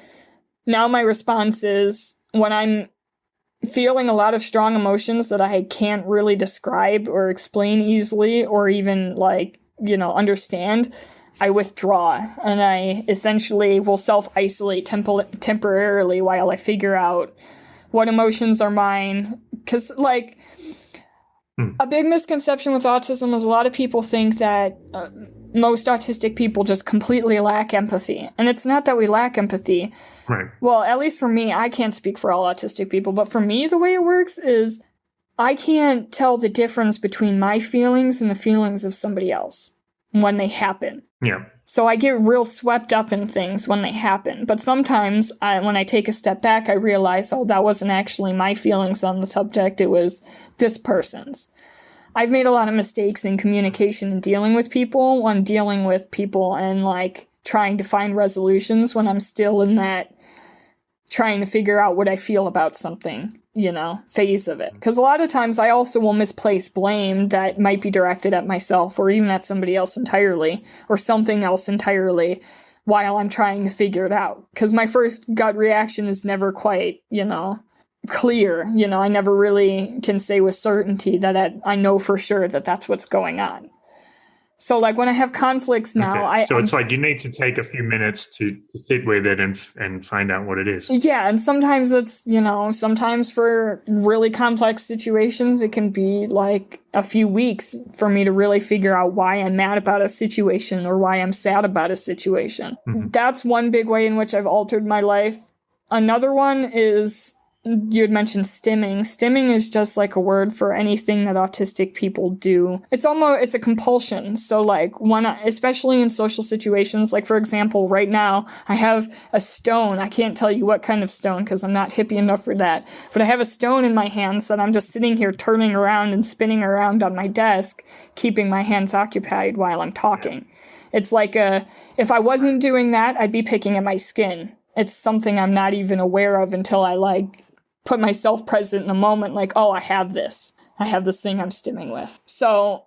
Now my response is, when I'm feeling a lot of strong emotions that I can't really describe or explain easily or even, like, you know, understand, I withdraw, and I essentially will self-isolate temporarily while I figure out what emotions are mine. Because, like, a big misconception with autism is a lot of people think that most autistic people just completely lack empathy. And it's not that we lack empathy. Right. Well, at least for me, I can't speak for all autistic people, but for me, the way it works is I can't tell the difference between my feelings and the feelings of somebody else when they happen. Yeah. So I get real swept up in things when they happen. But sometimes when I take a step back, I realize, oh, that wasn't actually my feelings on the subject. It was this person's. I've made a lot of mistakes in communication and dealing with people and like trying to find resolutions when I'm still in that trying to figure out what I feel about something, you know, phase of it. Because a lot of times I also will misplace blame that might be directed at myself or even at somebody else entirely or something else entirely while I'm trying to figure it out. Because my first gut reaction is never quite, you know, clear. You know, I never really can say with certainty that I know for sure that that's what's going on. So, like, when I have conflicts now, okay. So it's like you need to take a few minutes to sit with it and find out what it is. Yeah, and sometimes it's, you know, sometimes for really complex situations, it can be like a few weeks for me to really figure out why I'm mad about a situation or why I'm sad about a situation. Mm-hmm. That's one big way in which I've altered my life. Another one is, you had mentioned stimming. Stimming is just like a word for anything that autistic people do. It's a compulsion. So like especially in social situations, like for example, right now I have a stone. I can't tell you what kind of stone because I'm not hippie enough for that. But I have a stone in my hands that I'm just sitting here turning around and spinning around on my desk, keeping my hands occupied while I'm talking. It's like if I wasn't doing that, I'd be picking at my skin. It's something I'm not even aware of until I like put myself present in the moment, like, oh, I have this thing I'm stimming with. So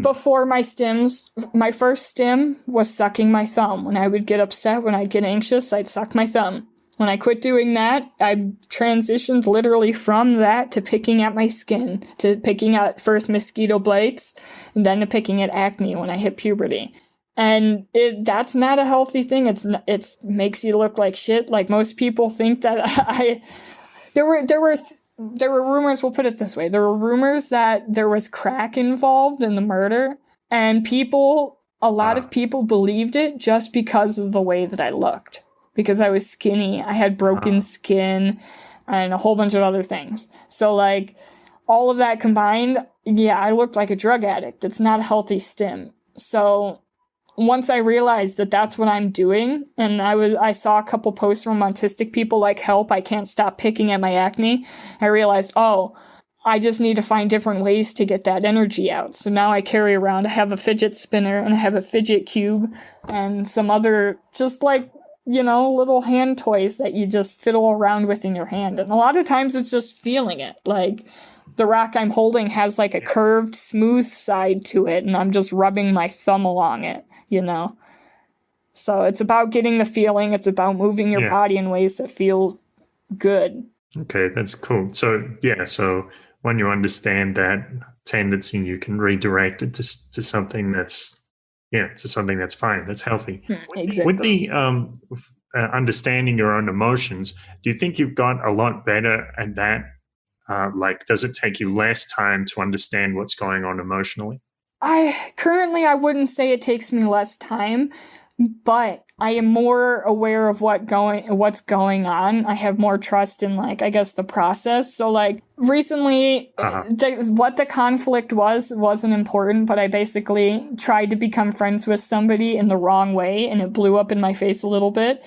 before my stims, my first stim was sucking my thumb. When I would get upset, when I'd get anxious, I'd suck my thumb. When I quit doing that, I transitioned literally from that to picking at my skin, to picking at first mosquito bites, and then to picking at acne when I hit puberty. And that's not a healthy thing. It makes you look like shit. Like most people think that There were rumors, we'll put it this way. There were rumors that there was crack involved in the murder, and a lot of people believed it just because of the way that I looked. Because I was skinny, I had broken skin, and a whole bunch of other things. So, like, all of that combined, yeah, I looked like a drug addict. It's not a healthy stim. So once I realized that that's what I'm doing, and I saw a couple posts from autistic people like, help, I can't stop picking at my acne, I realized, oh, I just need to find different ways to get that energy out. So now I carry around, I have a fidget spinner, and I have a fidget cube, and some other, just like, you know, little hand toys that you just fiddle around with in your hand. And a lot of times it's just feeling it. Like, the rock I'm holding has like a curved, smooth side to it, and I'm just rubbing my thumb along it. You know, so it's about getting the feeling. It's about moving your body in ways that feel good. Okay, that's cool. So when you understand that tendency, you can redirect it to something that's fine, that's healthy. Exactly. With the understanding your own emotions, do you think you've got a lot better at that Like, does it take you less time to understand what's going on emotionally? I wouldn't say it takes me less time, but I am more aware of what's going on. I have more trust in, like, I guess, the process. So, like, recently, what the conflict wasn't important, but I basically tried to become friends with somebody in the wrong way, and it blew up in my face a little bit.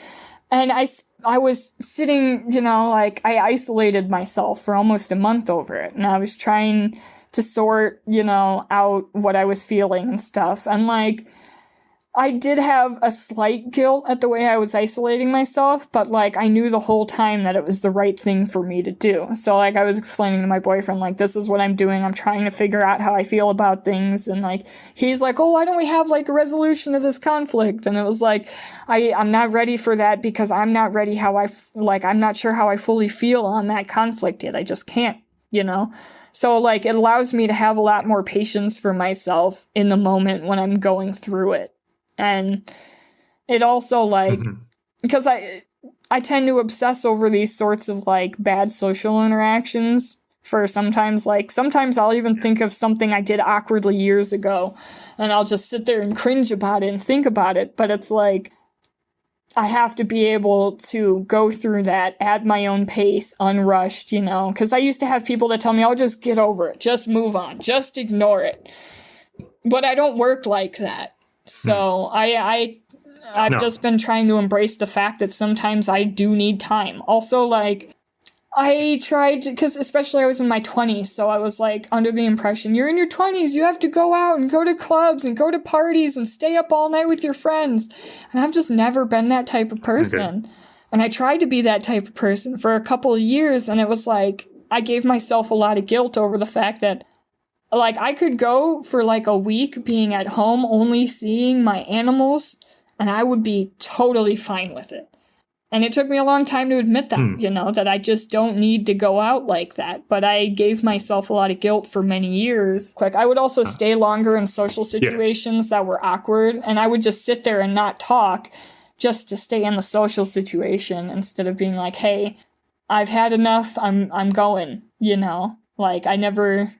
And I was sitting, like, I isolated myself for almost a month over it, and I was trying to sort, out what I was feeling and stuff. And, like, I did have a slight guilt at the way I was isolating myself, but, like, I knew the whole time that it was the right thing for me to do. So, like, I was explaining to my boyfriend, like, this is what I'm doing. I'm trying to figure out how I feel about things. And, like, he's like, oh, why don't we have, like, a resolution of this conflict? And it was like, I'm not ready for that because I'm not ready I'm not sure how I fully feel on that conflict yet. I just can't, So, like, it allows me to have a lot more patience for myself in the moment when I'm going through it. And it also, like, because I tend to obsess over these sorts of, like, bad social interactions for sometimes I'll even think of something I did awkwardly years ago, and I'll just sit there and cringe about it and think about it. But it's like, I have to be able to go through that at my own pace, unrushed, because I used to have people that tell me, oh, just get over it, just move on, just ignore it. But I don't work like that. So I've just been trying to embrace the fact that sometimes I do need time. Also, like, I tried, because especially I was in my 20s, so I was, like, under the impression, you're in your 20s, you have to go out and go to clubs and go to parties and stay up all night with your friends. And I've just never been that type of person. Okay. And I tried to be that type of person for a couple of years, and it was like, I gave myself a lot of guilt over the fact that, like, I could go for, like, a week being at home only seeing my animals, and I would be totally fine with it. And it took me a long time to admit that, that I just don't need to go out like that. But I gave myself a lot of guilt for many years. Like, I would also stay longer in social situations that were awkward, and I would just sit there and not talk just to stay in the social situation instead of being like, hey, I've had enough, I'm going, Like, I never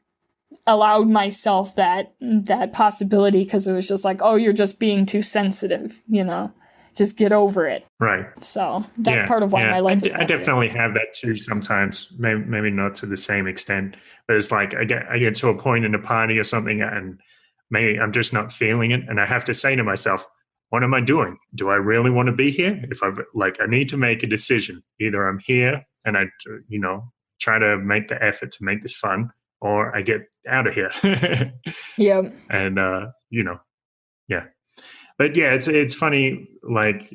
allowed myself that possibility because it was just like, oh, you're just being too sensitive, just get over it. Right. So that's part of why my life is I definitely have that too sometimes, maybe not to the same extent, but it's like I get to a point in a party or something and maybe I'm just not feeling it, and I have to say to myself, what am I doing? Do I really want to be here? If I need to make a decision. Either I'm here and I try to make the effort to make this fun, or I get out of here. Yeah. And, yeah. But yeah, it's funny. Like,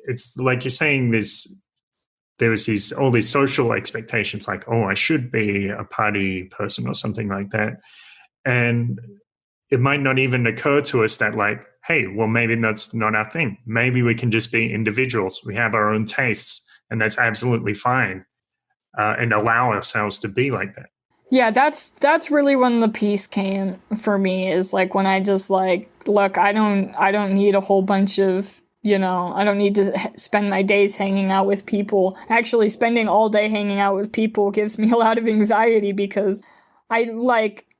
it's like you're saying there was all these social expectations, like, oh, I should be a party person or something like that. And it might not even occur to us that, like, hey, well, maybe that's not our thing. Maybe we can just be individuals. We have our own tastes, and that's absolutely fine. And allow ourselves to be like that. Yeah, that's really when the peace came for me, is like when I just like, look, I don't need a whole bunch of, I don't need to spend my days hanging out with people. Actually, spending all day hanging out with people gives me a lot of anxiety because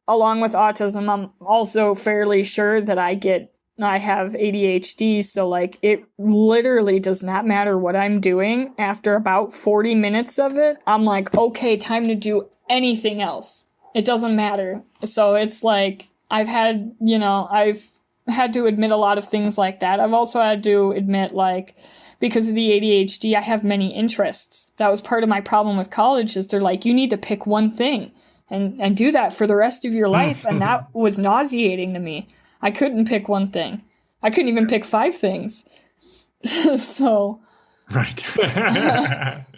along with autism, I'm also fairly sure that I have ADHD, so like it literally does not matter what I'm doing. After about 40 minutes of it, I'm like, okay, time to do anything else. It doesn't matter. So it's like I've had to admit a lot of things like that. I've also had to admit, like, because of the ADHD, I have many interests. That was part of my problem with college, is they're like, you need to pick one thing and do that for the rest of your life. And that was nauseating to me. I couldn't pick one thing. I couldn't even pick 5 things. So, right.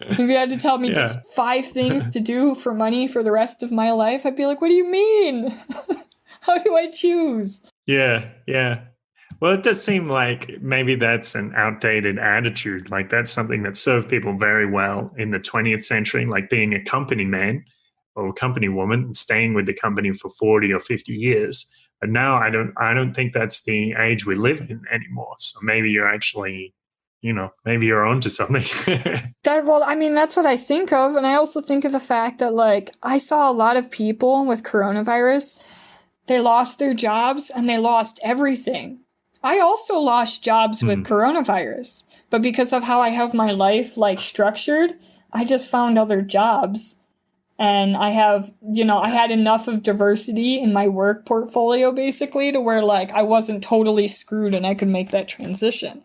If you had to tell me just 5 things to do for money for the rest of my life, I'd be like, what do you mean? How do I choose? Yeah. Well, it does seem like maybe that's an outdated attitude. Like, that's something that served people very well in the 20th century, like being a company man or a company woman and staying with the company for 40 or 50 years. But now I don't think that's the age we live in anymore. So maybe you're actually, maybe you're onto something. Well, I mean, that's what I think of. And I also think of the fact that, like, I saw a lot of people with coronavirus. They lost their jobs and they lost everything. I also lost jobs with coronavirus. But because of how I have my life, like, structured, I just found other jobs. And I have, I had enough of diversity in my work portfolio, basically, to where, like, I wasn't totally screwed and I could make that transition.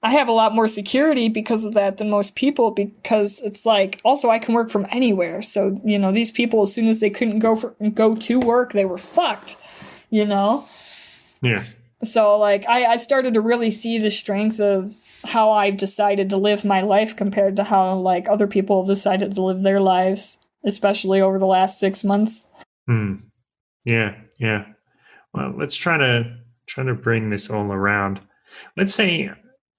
I have a lot more security because of that than most people, because it's like, also I can work from anywhere. So, these people, as soon as they couldn't go to work, they were fucked, Yes. So, like, I started to really see the strength of how I've decided to live my life compared to how, like, other people have decided to live their lives, especially over the last 6 months. Yeah. Well, let's try to bring this all around. Let's say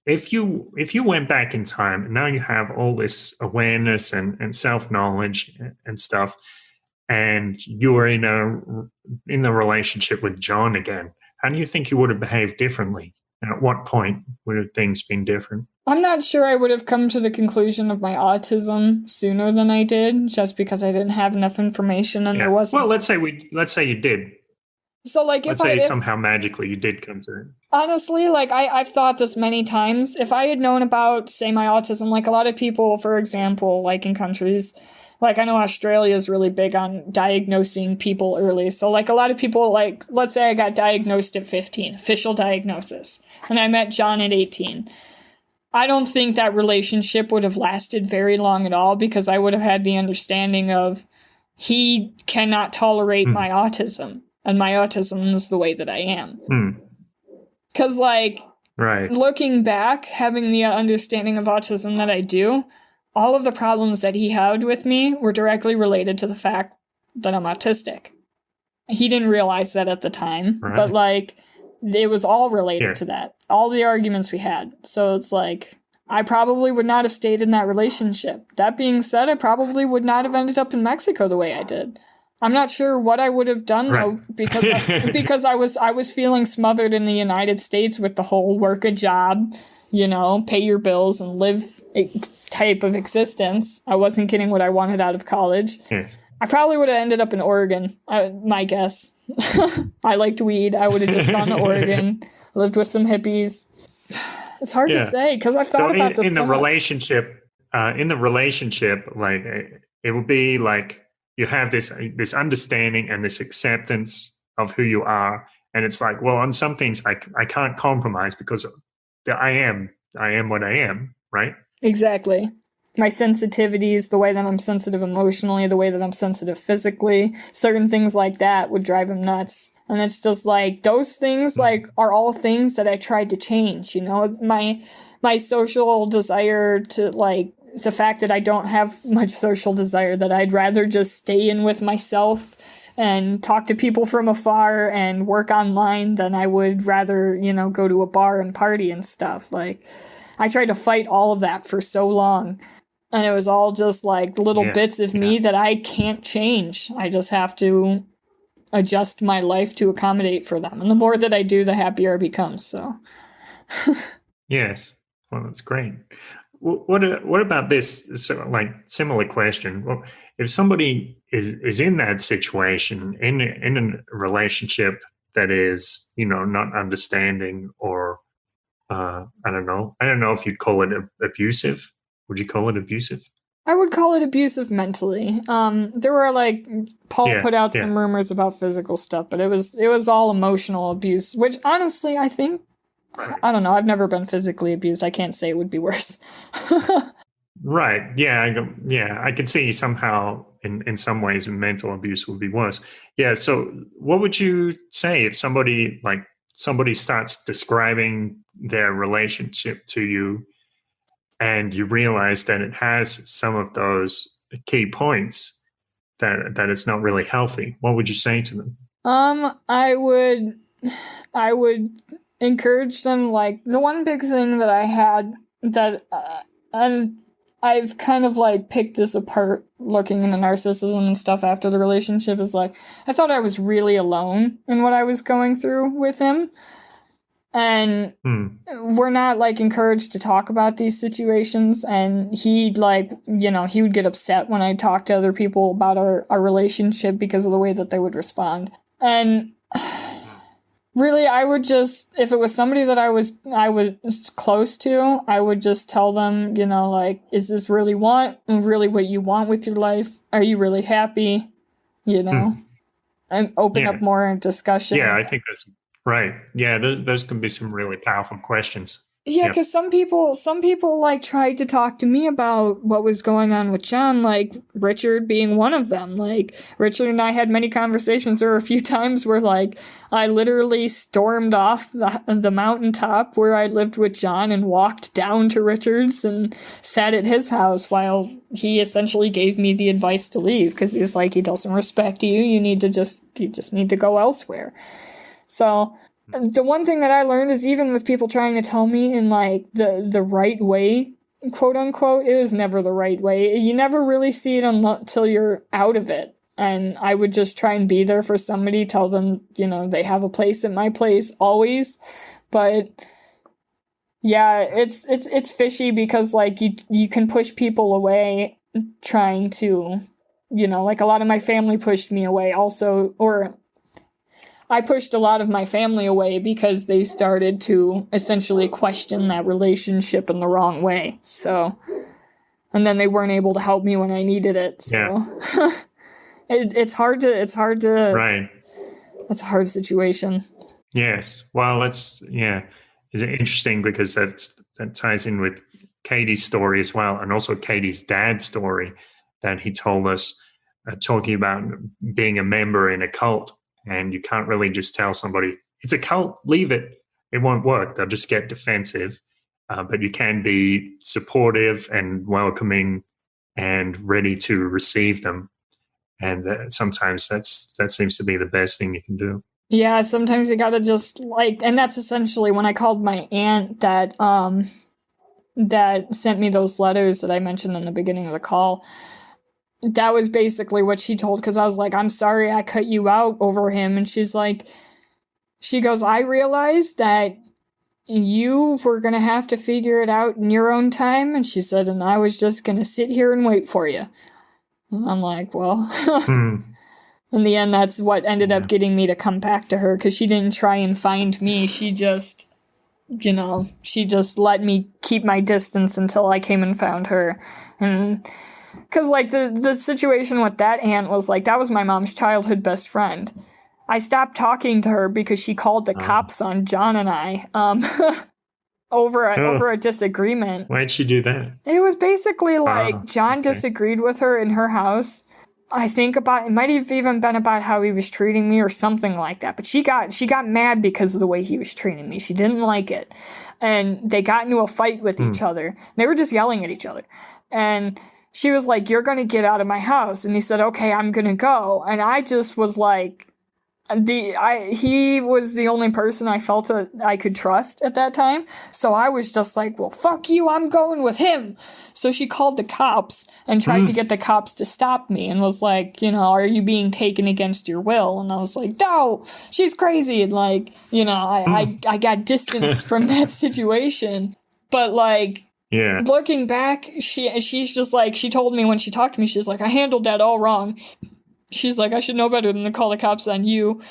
if you went back in time and now you have all this awareness and self-knowledge and stuff, and you were in a relationship with John again, how do you think you would have behaved differently? And at what point would have things been different? I'm not sure I would have come to the conclusion of my autism sooner than I did, just because I didn't have enough information and there wasn't. Well, let's say you did. So, like, let's say somehow magically you did come to it. Honestly, like, I've thought this many times. If I had known about, say, my autism, like a lot of people, for example, like in countries, like I know Australia is really big on diagnosing people early. So, like, a lot of people, like, let's say I got diagnosed at 15, official diagnosis, and I met John at 18. I don't think that relationship would have lasted very long at all, because I would have had the understanding of he cannot tolerate my autism, and my autism is the way that I am. Because, like, looking back, having the understanding of autism that I do, all of the problems that he had with me were directly related to the fact that I'm autistic. He didn't realize that at the time, but, like, it was all related to that. All the arguments we had. So it's like, I probably would not have stayed in that relationship. That being said, I probably would not have ended up in Mexico the way I did. I'm not sure what I would have done, though, because I was feeling smothered in the United States with the whole work a job, pay your bills and live type of existence. I wasn't getting what I wanted out of college. Yes. I probably would have ended up in Oregon, my guess. I liked weed. I would have just gone to Oregon, lived with some hippies. It's hard to say, because I've thought about this in the relationship, like, it would be like you have this understanding and this acceptance of who you are, and it's like, well, on some things I can't compromise because I am what I am, right? Exactly. My sensitivities, the way that I'm sensitive emotionally, the way that I'm sensitive physically, certain things like that would drive him nuts. And it's just like, those things, like, are all things that I tried to change, my social desire to, like, the fact that I don't have much social desire, that I'd rather just stay in with myself and talk to people from afar and work online than I would rather, go to a bar and party and stuff. Like, I tried to fight all of that for so long. And it was all just like little bits of me that I can't change. I just have to adjust my life to accommodate for them. And the more that I do, the happier I become. So, yes. Well, that's great. What about this? So, like, similar question. Well, if somebody is in that situation, in a relationship that is, not understanding, or I don't know if you'd call it abusive. Would you call it abusive? I would call it abusive mentally. There were, like, Paul put out some rumors about physical stuff, but it was all emotional abuse, which honestly, I think, I don't know, I've never been physically abused. I can't say it would be worse. Right. Yeah. I could see somehow in some ways mental abuse would be worse. Yeah. So what would you say if somebody starts describing their relationship to you, and you realize that it has some of those key points that it's not really healthy? What would you say to them? I would encourage them, like, the one big thing that I had that, and I've kind of, like, picked this apart looking into narcissism and stuff after the relationship, is, like, I thought I was really alone in what I was going through with him. And we're not like encouraged to talk about these situations. And he'd like, you know, he would get upset when I talked to other people about our relationship because of the way that they would respond. And really, I would just, if it was somebody that I was close to, I would just tell them, you know, like, is this really what you want with your life? Are you really happy? You know, and open up more discussion. Yeah, I think that's right. Yeah, those can be some really powerful questions. Yeah, because some people like tried to talk to me about what was going on with John, like Richard being one of them. Like Richard and I had many conversations. There were a few times where like I literally stormed off the mountaintop where I lived with John and walked down to Richard's and sat at his house while he essentially gave me the advice to leave because he was like, he doesn't respect you. You just need to go elsewhere. So the one thing that I learned is even with people trying to tell me in like the right way, quote unquote, it was never the right way. You never really see it until you're out of it. And I would just try and be there for somebody, tell them, you know, they have a place at my place always. But yeah, it's fishy because like you can push people away trying to, you know, like a lot of my family pushed me away also, or I pushed a lot of my family away because they started to essentially question that relationship in the wrong way. So, and then they weren't able to help me when I needed it. So, it's hard to. Right. It's a hard situation. Yes. Well, it's interesting because that ties in with Katie's story as well, and also Katie's dad's story that he told us, talking about being a member in a cult. And you can't really just tell somebody, it's a cult, leave it. It won't work. They'll just get defensive. But you can be supportive and welcoming and ready to receive them. And sometimes that seems to be the best thing you can do. Yeah, sometimes you gotta just like, and that's essentially when I called my aunt that sent me those letters that I mentioned in the beginning of the call. That was basically what she told, because I was like, I'm sorry I cut you out over him. And she goes, I realized that you were going to have to figure it out in your own time. And she said, and I was just going to sit here and wait for you. And I'm like, well, in the end, that's what ended up getting me to come back to her, because she didn't try and find me. She just, you know, let me keep my distance until I came and found her. And because, like, the situation with that aunt was, like, that was my mom's childhood best friend. I stopped talking to her because she called the cops on John and I over a disagreement. Why'd she do that? It was basically, like, John disagreed with her in her house. I think it might have even been about how he was treating me or something like that. But she got mad because of the way he was treating me. She didn't like it. And they got into a fight with each other. They were just yelling at each other. And she was like, you're going to get out of my house. And he said, okay, I'm going to go. And I just was like, he was the only person I felt I could trust at that time. So I was just like, well, fuck you, I'm going with him. So she called the cops and tried to get the cops to stop me and was like, you know, are you being taken against your will? And I was like, no, she's crazy. And like, you know, I got distanced from that situation. But like, yeah, looking back, she's just like, she told me when she talked to me, she's like, I handled that all wrong. She's like, I should know better than to call the cops on you.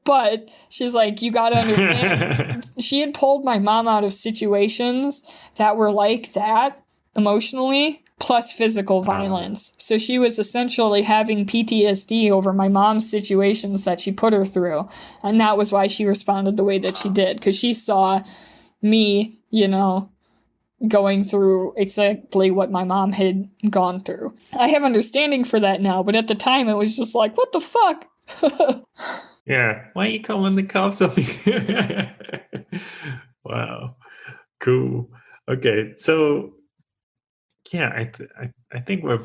But she's like, you gotta understand. She had pulled my mom out of situations that were like that emotionally, plus physical violence. So she was essentially having PTSD over my mom's situations that she put her through. And that was why she responded the way that she did. Because she saw me, you know, going through exactly what my mom had gone through. I have understanding for that now, but at the time it was just like, what the fuck? Yeah, why are you calling the cops on me? Wow, cool. Okay, so yeah, I think we've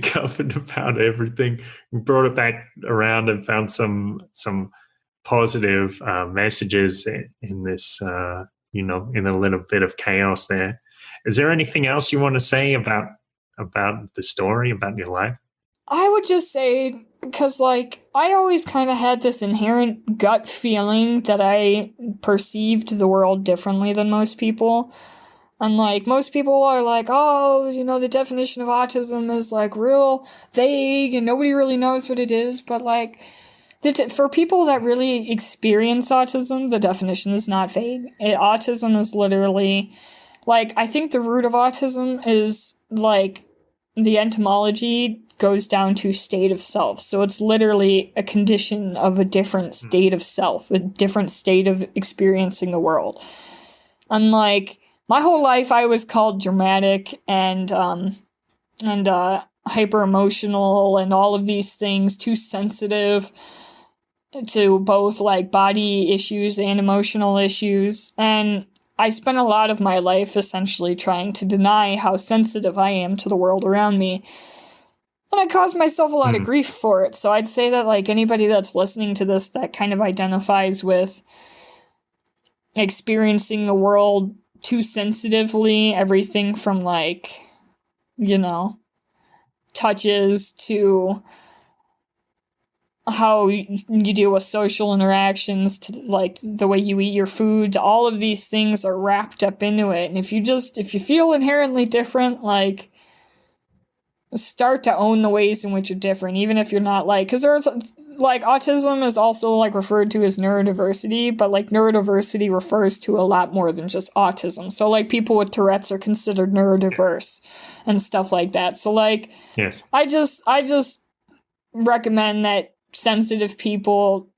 covered about everything. We brought it back around and found some positive messages in this. You know, in a little bit of chaos there. Is there anything else you want to say about the story, about your life? I would just say, because, like, I always kind of had this inherent gut feeling that I perceived the world differently than most people. And, like, most people are like, oh, you know, the definition of autism is, like, real vague and nobody really knows what it is. But, like, for people that really experience autism, the definition is not vague. Autism is literally, like, I think the root of autism is, like, the etymology goes down to state of self. So it's literally a condition of a different state of self, a different state of experiencing the world. And, like, my whole life I was called dramatic and hyper emotional and all of these things, too sensitive to both, like, body issues and emotional issues. And I spent a lot of my life essentially trying to deny how sensitive I am to the world around me. And I caused myself a lot of grief for it. So I'd say that, like, anybody that's listening to this that kind of identifies with experiencing the world too sensitively, everything from, like, you know, touches to how you deal with social interactions, to, like, the way you eat your food, all of these things are wrapped up into it. And if you feel inherently different, like, start to own the ways in which you're different, even if you're not, like, because there's, like, autism is also, like, referred to as neurodiversity, but, like, neurodiversity refers to a lot more than just autism. So, like, people with Tourette's are considered neurodiverse and stuff like that. So, like, yes, I just recommend that sensitive people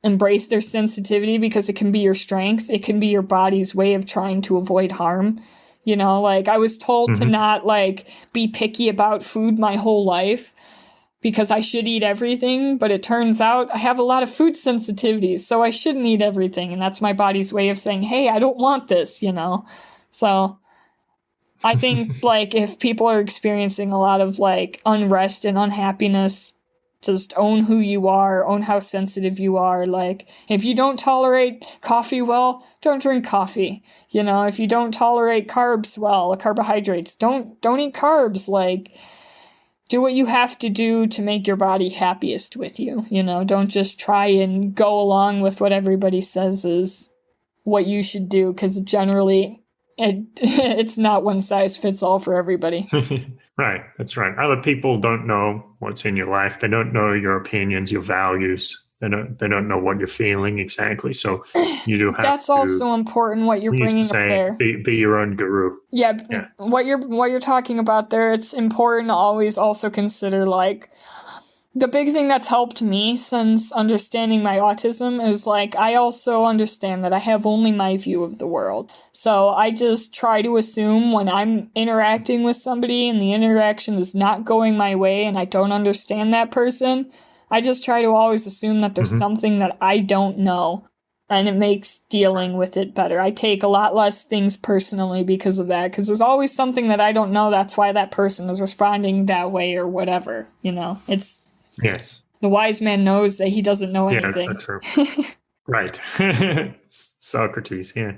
embrace their sensitivity, because it can be your strength. It can be your body's way of trying to avoid harm. You know, like, I was told to not, like, be picky about food my whole life because I should eat everything, but it turns out I have a lot of food sensitivities, so I shouldn't eat everything, and that's my body's way of saying, hey, I don't want this, you know? So I think, like, if people are experiencing a lot of, like, unrest and unhappiness, just own who you are, own how sensitive you are. Like, if you don't tolerate coffee well, don't drink coffee. You know, if you don't tolerate carbs well, carbohydrates, don't eat carbs. Like, do what you have to do to make your body happiest with you. You know, don't just try and go along with what everybody says is what you should do, because generally it's not one size fits all for everybody. Right, that's right. Other people don't know what's in your life. They don't know your opinions, your values. They don't know what you're feeling exactly. So you do have that's to, also important, what you're bringing up there. Be your own guru. Yeah, what you're talking about there, it's important to always also consider, like, the big thing that's helped me since understanding my autism is, like, I also understand that I have only my view of the world. So I just try to assume when I'm interacting with somebody and the interaction is not going my way and I don't understand that person, I just try to always assume that there's something that I don't know, and it makes dealing with it better. I take a lot less things personally because of that, because there's always something that I don't know. That's why that person is responding that way or whatever, you know? It's... Yes. The wise man knows that he doesn't know anything. Yeah, that's not true. Right. Socrates, yeah.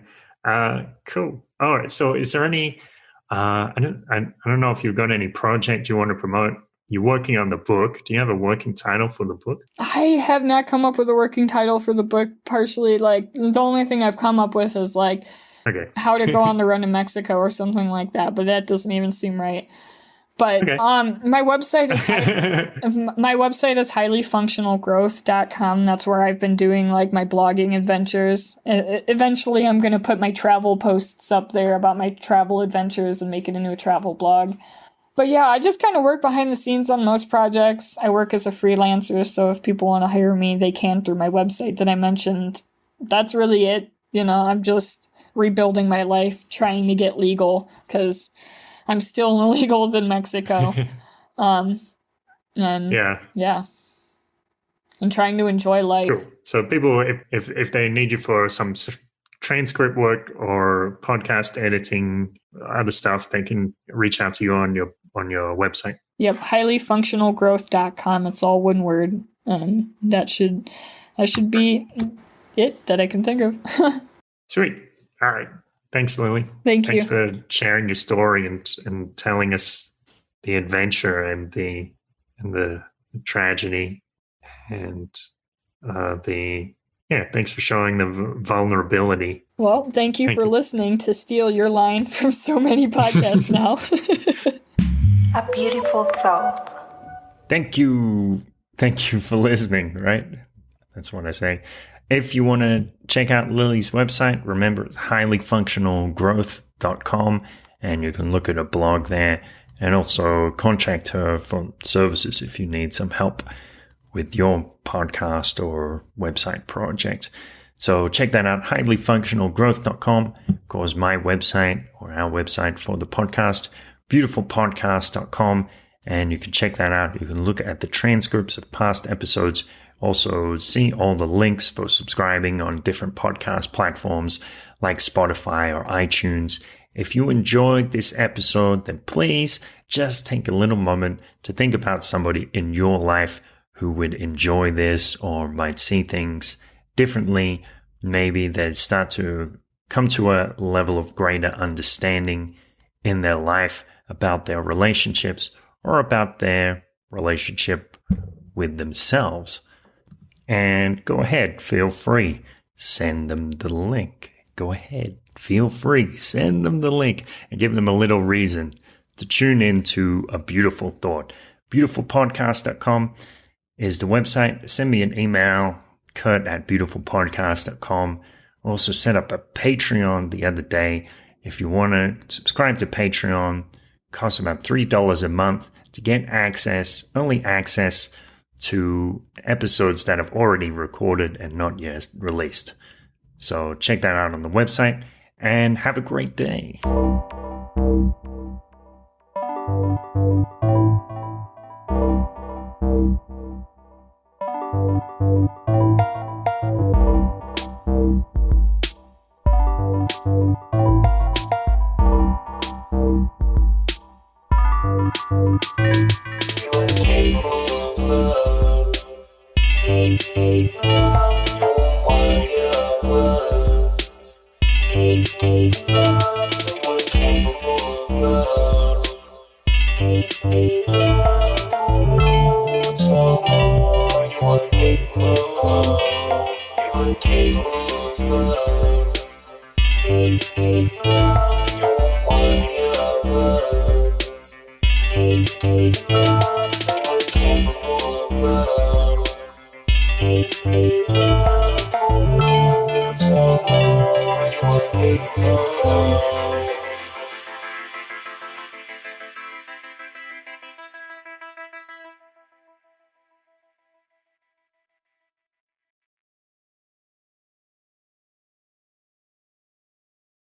Cool. All right. So is there any, I don't know if you've got any project you want to promote. You're working on the book. Do you have a working title for the book? I have not come up with a working title for the book, partially, like, the only thing I've come up with is, like, how to go on the run in Mexico or something like that, but that doesn't even seem right. But my website is highlyfunctionalgrowth.com. That's where I've been doing, like, my blogging adventures. Eventually I'm going to put my travel posts up there about my travel adventures and make it into a travel blog. But yeah, I just kind of work behind the scenes on most projects. I work as a freelancer, so if people want to hire me, they can through my website that I mentioned. That's really it. You know, I'm just rebuilding my life, trying to get legal, because I'm still illegal in Mexico. And yeah. I'm trying to enjoy life. Cool. So people, if they need you for some transcript work or podcast editing, other stuff, they can reach out to you on your website. Yep, highlyfunctionalgrowth.com. It's all one word. That should be it that I can think of. Sweet. All right. Thanks, Lily. Thanks you. Thanks for sharing your story and telling us the adventure and the the tragedy and thanks for showing the vulnerability. Well, thank you for listening to steal your line from so many podcasts now. A beautiful thought. Thank you for listening, right? That's what I say. If you want to check out Lily's website, remember it's highlyfunctionalgrowth.com, and you can look at her blog there and also contact her for services if you need some help with your podcast or website project. So check that out, highlyfunctionalgrowth.com. Of course, my website or our website for the podcast, beautifulpodcast.com. And you can check that out. You can look at the transcripts of past episodes. Also see all the links for subscribing on different podcast platforms like Spotify or iTunes. If you enjoyed this episode, then please just take a little moment to think about somebody in your life who would enjoy this or might see things differently. Maybe they start to come to a level of greater understanding in their life about their relationships or about their relationship with themselves. And go ahead, feel free, send them the link. Go ahead, feel free, send them the link and give them a little reason to tune into A Beautiful Thought. Beautifulpodcast.com is the website. Send me an email, kurt@beautifulpodcast.com. Also set up a Patreon the other day. If you want to subscribe to Patreon, it costs about $3 a month to get early access to episodes that have already recorded and not yet released. So check that out on the website and have a great day. You